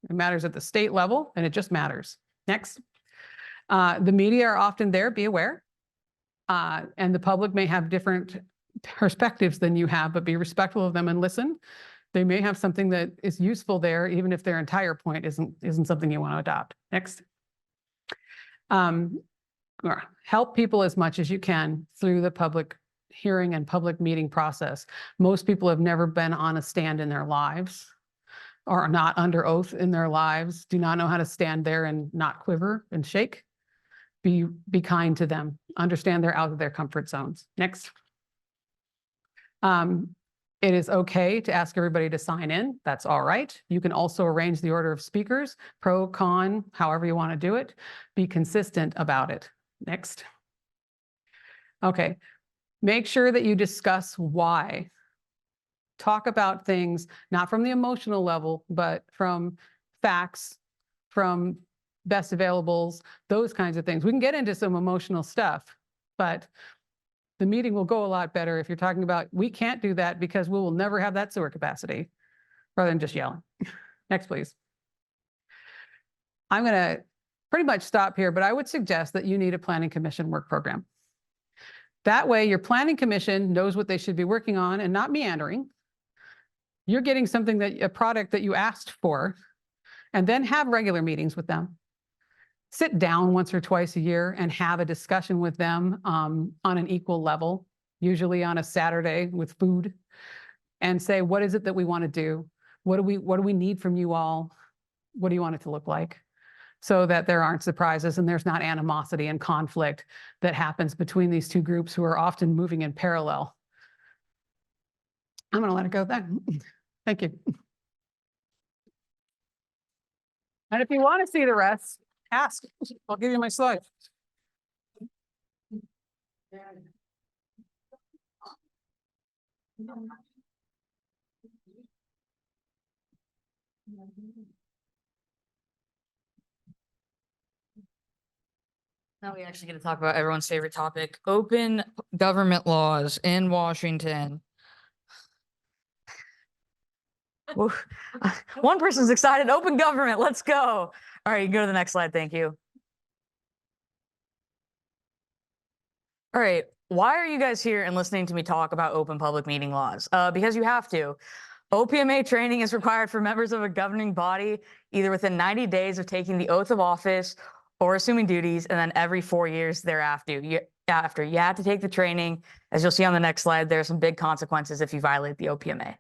matters at the state level, and it just matters. Next. The media are often there, be aware. And the public may have different perspectives than you have, but be respectful of them and listen. They may have something that is useful there, even if their entire point isn't something you want to adopt. Next. Help people as much as you can through the public hearing and public meeting process. Most people have never been on a stand in their lives, or are not under oath in their lives, do not know how to stand there and not quiver and shake. Be kind to them. Understand they're out of their comfort zones. Next. It is okay to ask everybody to sign in. That's all right. You can also arrange the order of speakers, pro, con, however you want to do it. Be consistent about it. Next. Okay. Make sure that you discuss why. Talk about things, not from the emotional level, but from facts, from best availables, those kinds of things. We can get into some emotional stuff, but the meeting will go a lot better if you're talking about, we can't do that because we will never have that sewer capacity, rather than just yelling. Next, please. I'm going to pretty much stop here, but I would suggest that you need a planning commission work program. That way your planning commission knows what they should be working on and not meandering. You're getting something a product that you asked for, and then have regular meetings with them. Sit down once or twice a year and have a discussion with them on an equal level, usually on a Saturday with food, and say, what is it that we want to do? What do we need from you all? What do you want it to look like? So that there aren't surprises and there's not animosity and conflict that happens between these two groups who are often moving in parallel. I'm going to let it go then. Thank you. And if you want to see the rest, ask. I'll give you my slides. Now we actually get to talk about everyone's favorite topic, open government laws in Washington. Woo. One person's excited, open government, let's go. All right, you can go to the next slide, thank you. All right, why are you guys here and listening to me talk about open public meeting laws? Because you have to. OPMA training is required for members of a governing body, either within 90 days of taking the oath of office or assuming duties, and then every 4 years thereafter. You have to take the training. As you'll see on the next slide, there are some big consequences if you violate the OPMA.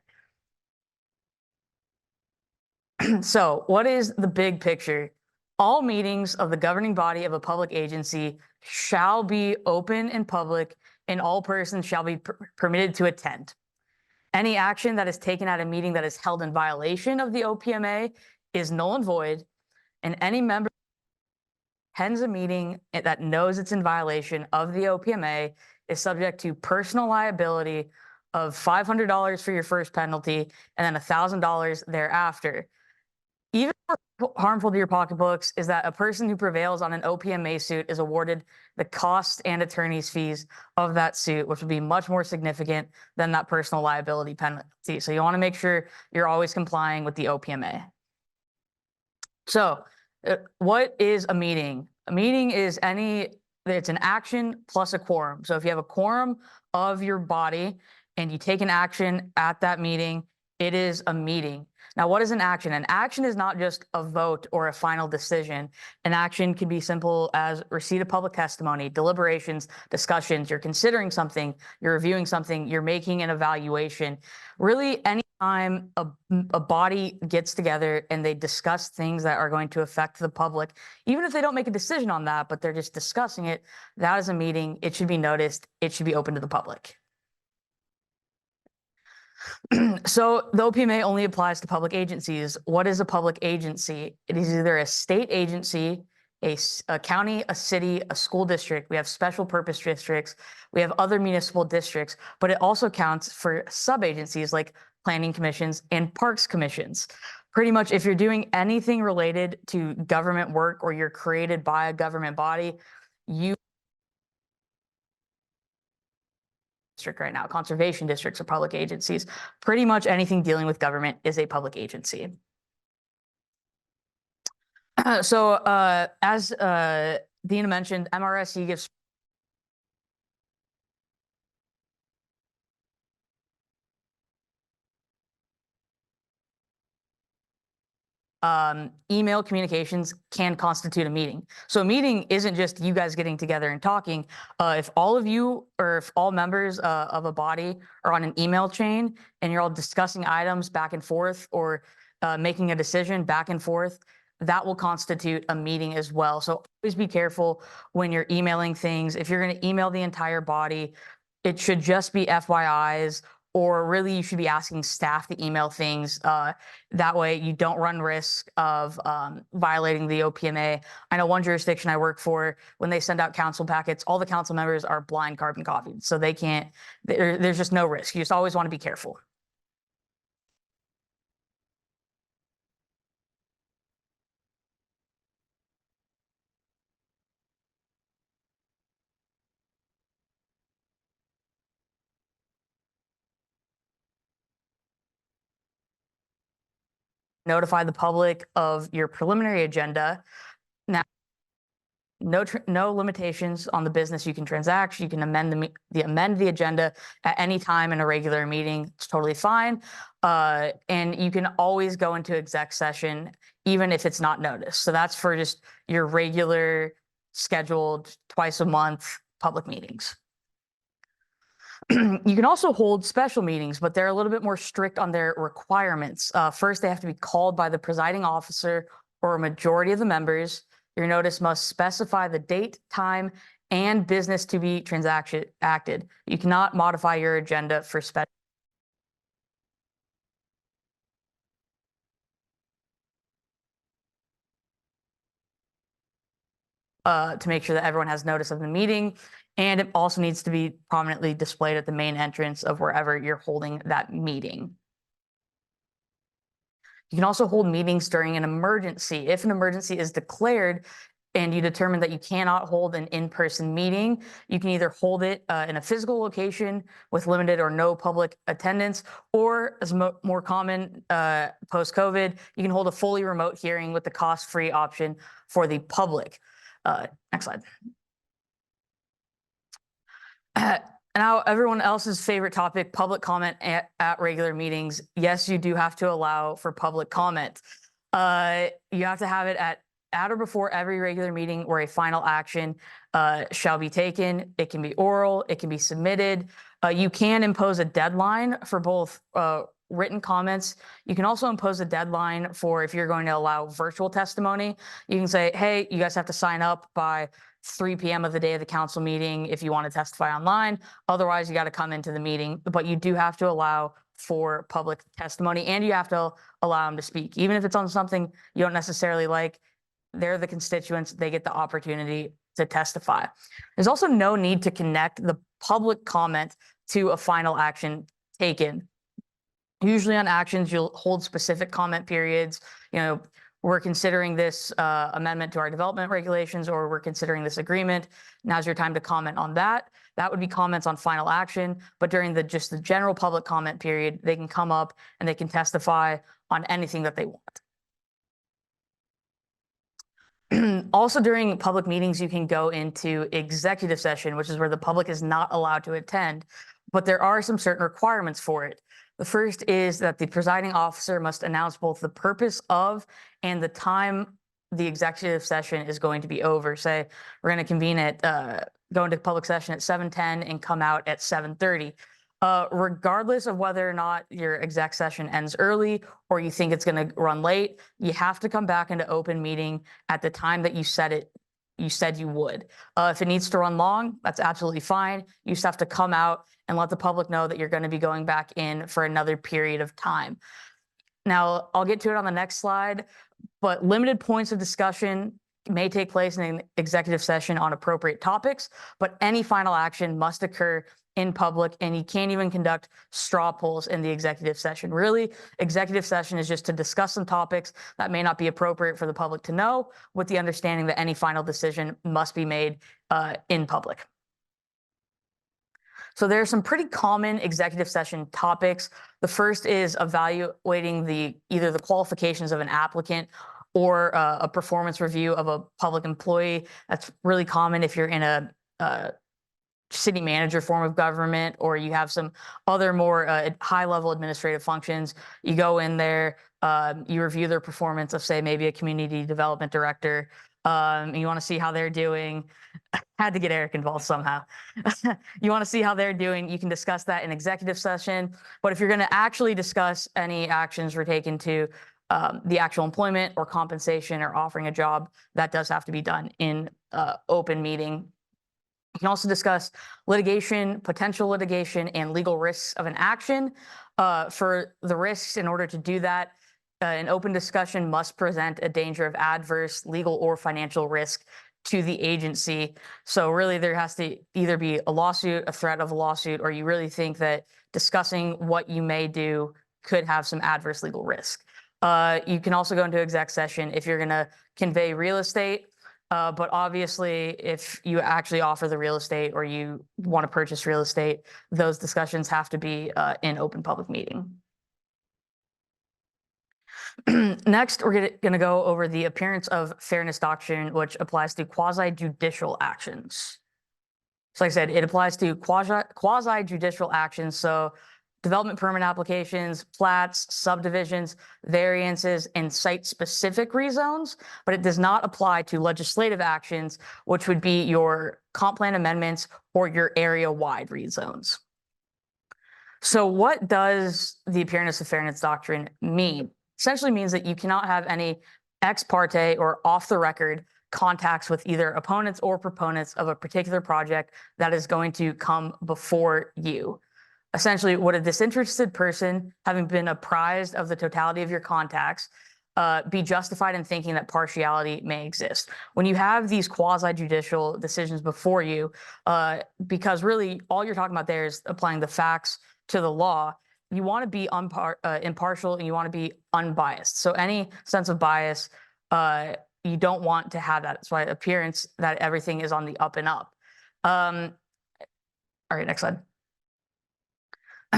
So what is the big picture? All meetings of the governing body of a public agency shall be open and public, and all persons shall be permitted to attend. Any action that is taken at a meeting that is held in violation of the OPMA is null and void, and any member attends a meeting that knows it's in violation of the OPMA is subject to personal liability of $500 for your first penalty and then $1,000 thereafter. Even more harmful to your pocketbooks is that a person who prevails on an OPMA suit is awarded the costs and attorney's fees of that suit, which would be much more significant than that personal liability penalty. So you want to make sure you're always complying with the OPMA. So what is a meeting? A meeting is it's an action plus a quorum. So if you have a quorum of your body and you take an action at that meeting, it is a meeting. Now, what is an action? An action is not just a vote or a final decision. An action can be simple as receipt of public testimony, deliberations, discussions. You're considering something, you're reviewing something, you're making an evaluation. Really, anytime a body gets together and they discuss things that are going to affect the public, even if they don't make a decision on that, but they're just discussing it, that is a meeting. It should be noticed. It should be open to the public. So the OPMA only applies to public agencies. What is a public agency? It is either a state agency, a county, a city, a school district. We have special purpose districts. We have other municipal districts, but it also counts for sub-agencies like planning commissions and parks commissions. Pretty much if you're doing anything related to government work or you're created by a government body, you district right now. Conservation districts are public agencies. Pretty much anything dealing with government is a public agency. So as Dina mentioned, MRSC gives email communications can constitute a meeting. So a meeting isn't just you guys getting together and talking. If all of you or if all members of a body are on an email chain and you're all discussing items back and forth or making a decision back and forth, that will constitute a meeting as well. So always be careful when you're emailing things. If you're going to email the entire body, it should just be FYIs, or really you should be asking staff to email things. That way you don't run risk of violating the OPMA. I know one jurisdiction I work for, when they send out council packets, all the council members are blind carbon copied. So they can't, there's just no risk. You just always want to be careful. Notify the public of your preliminary agenda. Now, no limitations on the business you can transact. You can amend the agenda at any time in a regular meeting. It's totally fine. And you can always go into exec session, even if it's not noticed. So that's for just your regular scheduled twice a month public meetings. You can also hold special meetings, but they're a little bit more strict on their requirements. First, they have to be called by the presiding officer or a majority of the members. Your notice must specify the date, time, and business to be acted. You cannot modify your agenda for special. To make sure that everyone has notice of the meeting. And it also needs to be prominently displayed at the main entrance of wherever you're holding that meeting. You can also hold meetings during an emergency. If an emergency is declared and you determine that you cannot hold an in-person meeting, you can either hold it in a physical location with limited or no public attendance, or as more common post-COVID, you can hold a fully remote hearing with the cost-free option for the public. Next slide. Now, everyone else's favorite topic, public comment at regular meetings. Yes, you do have to allow for public comment. You have to have it at or before every regular meeting where a final action shall be taken. It can be oral, it can be submitted. You can impose a deadline for both written comments. You can also impose a deadline for if you're going to allow virtual testimony. You can say, hey, you guys have to sign up by 3 p.m. of the day of the council meeting if you want to testify online. Otherwise, you got to come into the meeting, but you do have to allow for public testimony, and you have to allow them to speak. Even if it's on something you don't necessarily like, they're the constituents, they get the opportunity to testify. There's also no need to connect the public comment to a final action taken. Usually on actions, you'll hold specific comment periods. You know, we're considering this amendment to our development regulations, or we're considering this agreement. Now's your time to comment on that. That would be comments on final action, but during just the general public comment period, they can come up and they can testify on anything that they want. Also, during public meetings, you can go into executive session, which is where the public is not allowed to attend, but there are some certain requirements for it. The first is that the presiding officer must announce both the purpose of and the time the executive session is going to be over. Say, we're going to convene at, go into public session at 7:10 and come out at 7:30. Regardless of whether or not your exec session ends early or you think it's going to run late, you have to come back into open meeting at the time that you said you would. If it needs to run long, that's absolutely fine. You just have to come out and let the public know that you're going to be going back in for another period of time. Now, I'll get to it on the next slide, but limited points of discussion may take place in an executive session on appropriate topics, but any final action must occur in public, and you can't even conduct straw polls in the executive session. Really, executive session is just to discuss some topics that may not be appropriate for the public to know, with the understanding that any final decision must be made in public. So there are some pretty common executive session topics. The first is evaluating either the qualifications of an applicant or a performance review of a public employee. That's really common if you're in a city manager form of government, or you have some other more high-level administrative functions. You go in there, you review their performance of, say, maybe a community development director. You want to see how they're doing. Had to get Eric involved somehow. You want to see how they're doing. You can discuss that in executive session. But if you're going to actually discuss any actions were taken to the actual employment or compensation or offering a job, that does have to be done in open meeting. You can also discuss litigation, potential litigation, and legal risks of an action. For the risks, in order to do that, an open discussion must present a danger of adverse legal or financial risk to the agency. So really there has to either be a lawsuit, a threat of a lawsuit, or you really think that discussing what you may do could have some adverse legal risk. You can also go into exec session if you're going to convey real estate. But obviously, if you actually offer the real estate or you want to purchase real estate, those discussions have to be in open public meeting. Next, we're going to go over the appearance of fairness doctrine, which applies to quasi-judicial actions. So like I said, it applies to quasi-judicial actions. So development permit applications, plats, subdivisions, variances, and site-specific rezones, but it does not apply to legislative actions, which would be your comp plan amendments or your area-wide rezones. So what does the appearance of fairness doctrine mean? Essentially means that you cannot have any ex parte or off-the-record contacts with either opponents or proponents of a particular project that is going to come before you. Essentially, would a disinterested person, having been apprised of the totality of your contacts, be justified in thinking that partiality may exist? When you have these quasi-judicial decisions before you, because really all you're talking about there is applying the facts to the law, you want to be impartial and you want to be unbiased. So any sense of bias, you don't want to have that. That's why appearance that everything is on the up and up. All right, next slide.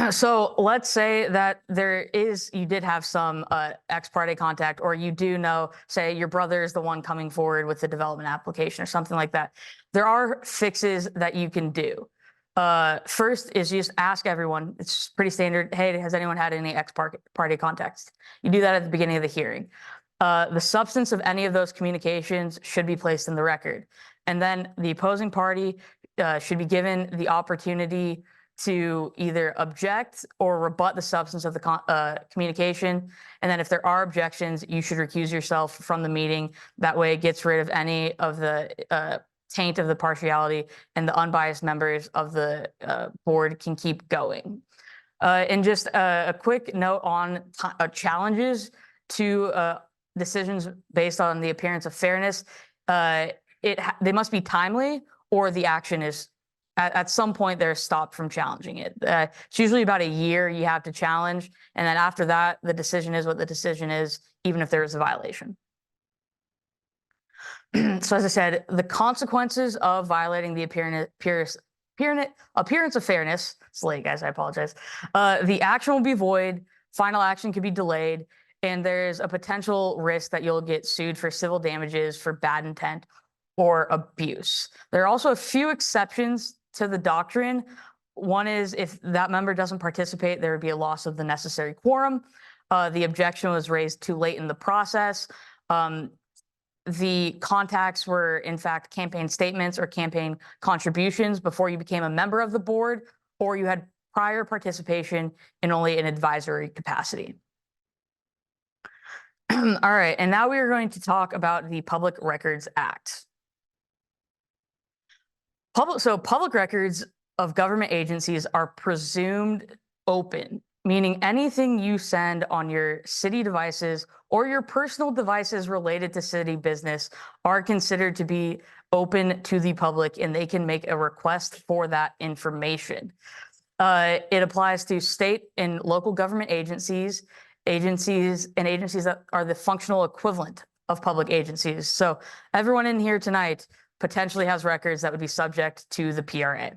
So let's say that you did have some ex parte contact, or you do know, say your brother is the one coming forward with the development application or something like that. There are fixes that you can do. First is just ask everyone. It's pretty standard. Hey, has anyone had any ex parte contacts? You do that at the beginning of the hearing. The substance of any of those communications should be placed in the record. And then the opposing party should be given the opportunity to either object or rebut the substance of the communication. And then if there are objections, you should recuse yourself from the meeting. That way it gets rid of any of the taint of the partiality, and the unbiased members of the board can keep going. And just a quick note on challenges to decisions based on the appearance of fairness. They must be timely, or the action is at some point they're stopped from challenging it. It's usually about a year you have to challenge. And then after that, the decision is what the decision is, even if there is a violation. So as I said, the consequences of violating the appearance of fairness, it's late guys, I apologize. The action will be void, final action could be delayed, and there's a potential risk that you'll get sued for civil damages for bad intent or abuse. There are also a few exceptions to the doctrine. One is if that member doesn't participate, there would be a loss of the necessary quorum. The objection was raised too late in the process. The contacts were in fact campaign statements or campaign contributions before you became a member of the board, or you had prior participation in only an advisory capacity. All right, and now we are going to talk about the Public Records Act. Public records of government agencies are presumed open, meaning anything you send on your city devices or your personal devices related to city business are considered to be open to the public, and they can make a request for that information. It applies to state and local government agencies that are the functional equivalent of public agencies. So everyone in here tonight potentially has records that would be subject to the PRA.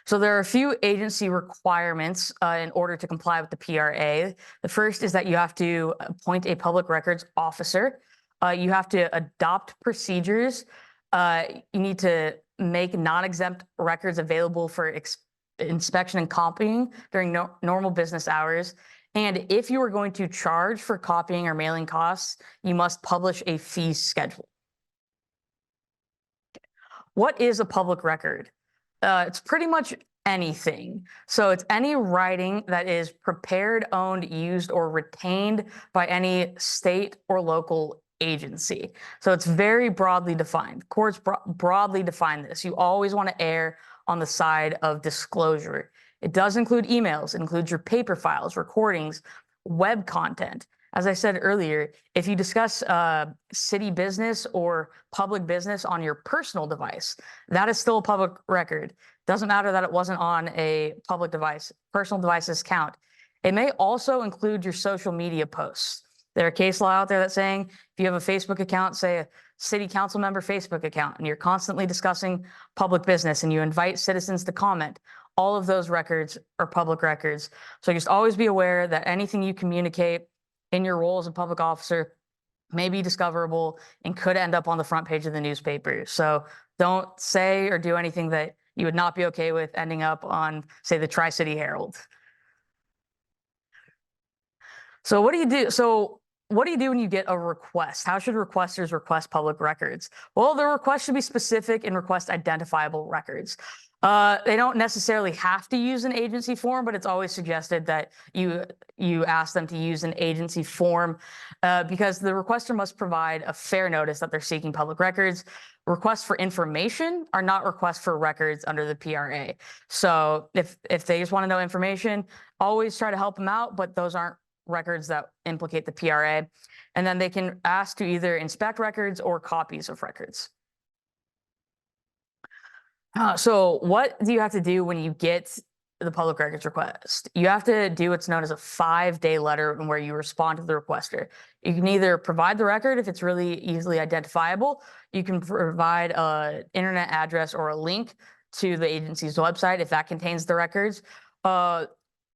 So there are a few agency requirements in order to comply with the PRA. The first is that you have to appoint a public records officer. You have to adopt procedures. You need to make non-exempt records available for inspection and copying during normal business hours. And if you are going to charge for copying or mailing costs, you must publish a fee schedule. What is a public record? It's pretty much anything. So it's any writing that is prepared, owned, used, or retained by any state or local agency. So it's very broadly defined. Courts broadly define this. You always want to err on the side of disclosure. It does include emails, it includes your paper files, recordings, web content. As I said earlier, if you discuss city business or public business on your personal device, that is still a public record. Doesn't matter that it wasn't on a public device. Personal devices count. It may also include your social media posts. There are case law out there that's saying if you have a Facebook account, say a city council member Facebook account, and you're constantly discussing public business and you invite citizens to comment, all of those records are public records. So just always be aware that anything you communicate in your role as a public officer may be discoverable and could end up on the front page of the newspaper. So don't say or do anything that you would not be okay with ending up on, say, the Tri-City Herald. So what do you do? What do you do when you get a request? How should requesters request public records? Well, the request should be specific and request identifiable records. They don't necessarily have to use an agency form, but it's always suggested that you ask them to use an agency form because the requester must provide a fair notice that they're seeking public records. Requests for information are not requests for records under the PRA. So if they just want to know information, always try to help them out, but those aren't records that implicate the PRA. And then they can ask to either inspect records or copies of records. So what do you have to do when you get the public records request? You have to do what's known as a 5-day letter in where you respond to the requester. You can either provide the record if it's really easily identifiable. You can provide an internet address or a link to the agency's website if that contains the records.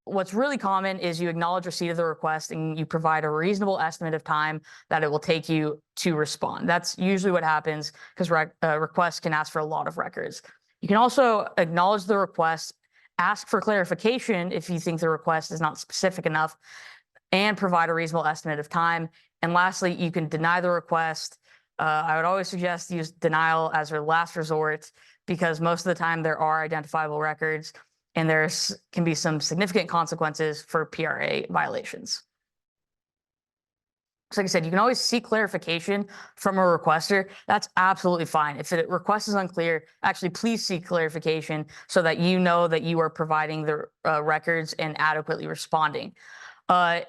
What's really common is you acknowledge receipt of the request and you provide a reasonable estimate of time that it will take you to respond. That's usually what happens because requests can ask for a lot of records. You can also acknowledge the request, ask for clarification if you think the request is not specific enough, and provide a reasonable estimate of time. And lastly, you can deny the request. I would always suggest use denial as your last resort because most of the time there are identifiable records and there can be some significant consequences for PRA violations. So like I said, you can always seek clarification from a requester. That's absolutely fine. If the request is unclear, actually please seek clarification so that you know that you are providing the records and adequately responding. But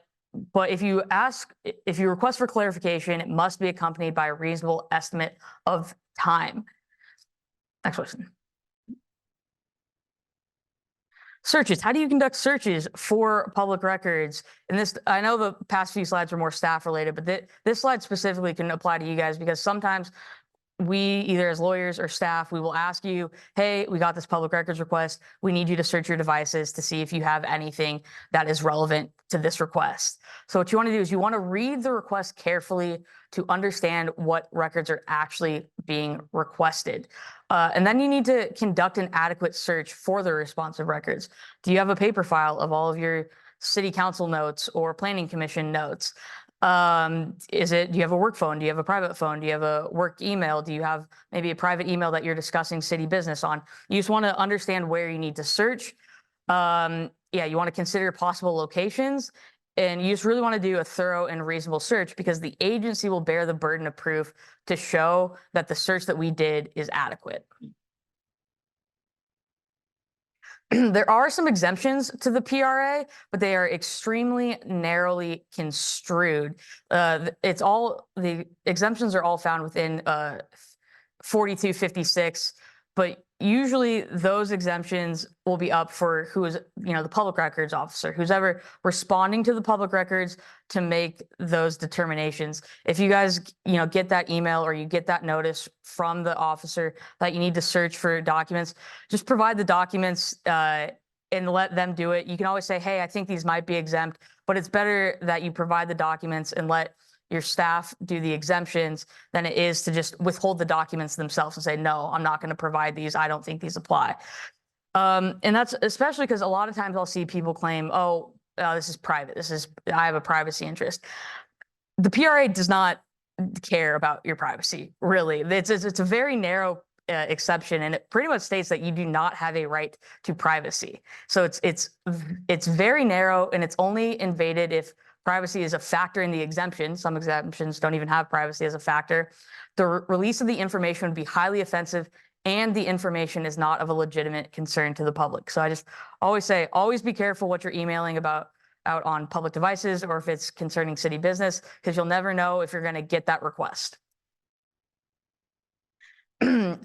if you request for clarification, it must be accompanied by a reasonable estimate of time. Next question. Searches. How do you conduct searches for public records? And this, I know the past few slides are more staff related, but this slide specifically can apply to you guys because sometimes we, either as lawyers or staff, we will ask you, hey, we got this public records request. We need you to search your devices to see if you have anything that is relevant to this request. So what you want to do is you want to read the request carefully to understand what records are actually being requested. And then you need to conduct an adequate search for the responsive records. Do you have a paper file of all of your city council notes or planning commission notes? Do you have a work phone? Do you have a private phone? Do you have a work email? Do you have maybe a private email that you're discussing city business on? You just want to understand where you need to search. You want to consider possible locations. And you just really want to do a thorough and reasonable search because the agency will bear the burden of proof to show that the search that we did is adequate. There are some exemptions to the PRA, but they are extremely narrowly construed. The exemptions are all found within 4256, but usually those exemptions will be up for who is, the public records officer, who's ever responding to the public records to make those determinations. If you guys, get that email or you get that notice from the officer that you need to search for documents, just provide the documents and let them do it. You can always say, hey, I think these might be exempt, but it's better that you provide the documents and let your staff do the exemptions than it is to just withhold the documents themselves and say, no, I'm not going to provide these. I don't think these apply. And that's especially because a lot of times I'll see people claim, this is private. I have a privacy interest. The PRA does not care about your privacy, really. It's a very narrow exception, and it pretty much states that you do not have a right to privacy. So it's very narrow, and it's only invaded if privacy is a factor in the exemption. Some exemptions don't even have privacy as a factor. The release of the information would be highly offensive, and the information is not of a legitimate concern to the public. So I just always say, always be careful what you're emailing about out on public devices or if it's concerning city business, because you'll never know if you're going to get that request.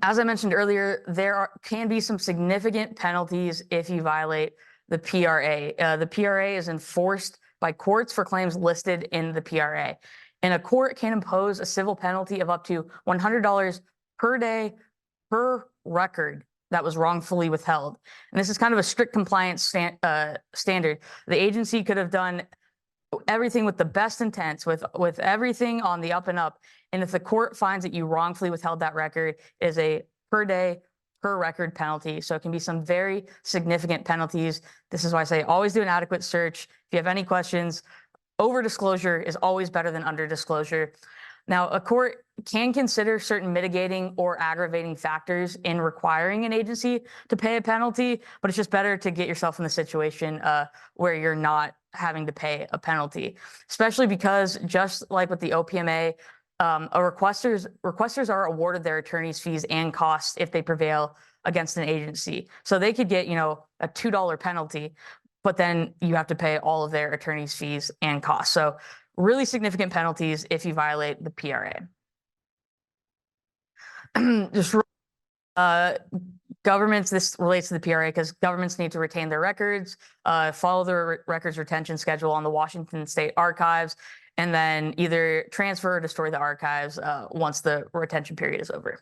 As I mentioned earlier, there can be some significant penalties if you violate the PRA. The PRA is enforced by courts for claims listed in the PRA. And a court can impose a civil penalty of up to $100 per day per record that was wrongfully withheld. And this is kind of a strict compliance standard. The agency could have done everything with the best intents, with everything on the up and up. And if the court finds that you wrongfully withheld that record, it is a per day, per record penalty. So it can be some very significant penalties. This is why I say always do an adequate search. If you have any questions, over disclosure is always better than under disclosure. Now, a court can consider certain mitigating or aggravating factors in requiring an agency to pay a penalty, but it's just better to get yourself in the situation where you're not having to pay a penalty, especially because just like with the OPMA, requesters are awarded their attorney's fees and costs if they prevail against an agency. So they could get, a $2 penalty, but then you have to pay all of their attorney's fees and costs. So really significant penalties if you violate the PRA. Governments, this relates to the PRA because governments need to retain their records, follow their records retention schedule on the Washington State Archives, and then either transfer or destroy the archives once the retention period is over.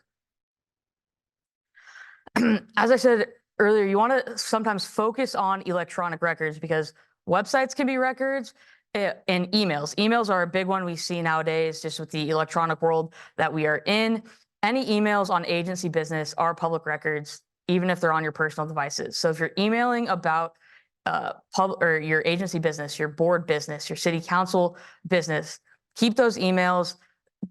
As I said earlier, you want to sometimes focus on electronic records because websites can be records and emails. Emails are a big one we see nowadays just with the electronic world that we are in. Any emails on agency business are public records, even if they're on your personal devices. So if you're emailing about or your agency business, your board business, your city council business, keep those emails.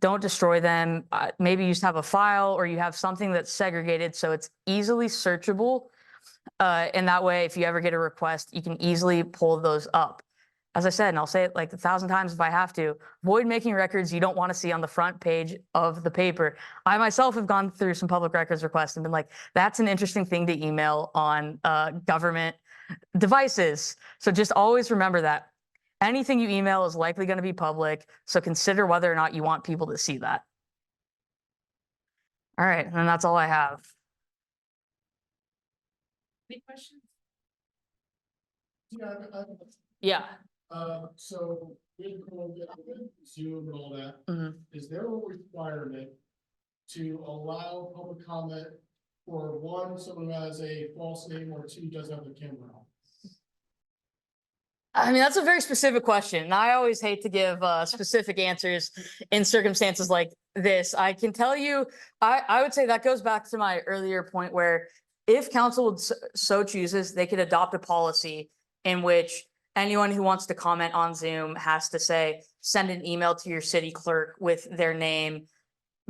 Don't destroy them. Maybe you just have a file or you have something that's segregated so it's easily searchable. And that way, if you ever get a request, you can easily pull those up. As I said, and I'll say it like 1,000 times if I have to, avoid making records you don't want to see on the front page of the paper. I myself have gone through some public records requests and been like, that's an interesting thing to email on government devices. So just always remember that. Anything you email is likely going to be public, so consider whether or not you want people to see that. All right, and that's all I have. Any questions? Yeah. So with Zoom and all that, Mhm. is there a requirement to allow public comment for one, someone who has a false name, or two, doesn't have the camera on? I mean, that's a very specific question. And I always hate to give specific answers in circumstances like this. I can tell you, I would say that goes back to my earlier point where if council would so chooses, they could adopt a policy in which anyone who wants to comment on Zoom has to say, send an email to your city clerk with their name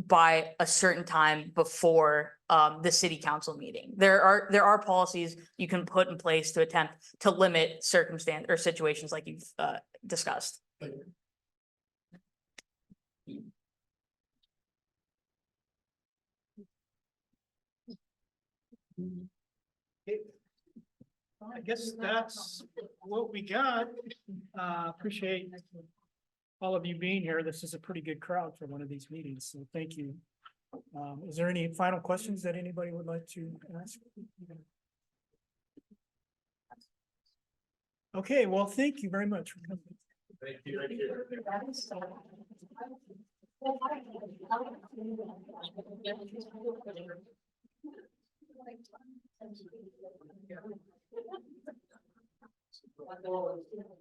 by a certain time before the city council meeting. There are policies you can put in place to attempt to limit circumstance or situations like you've discussed. I guess that's what we got. Appreciate all of you being here. This is a pretty good crowd for one of these meetings, so thank you. Is there any final questions that anybody would like to ask? Okay, well, thank you very much for coming. Thank you. Thank you.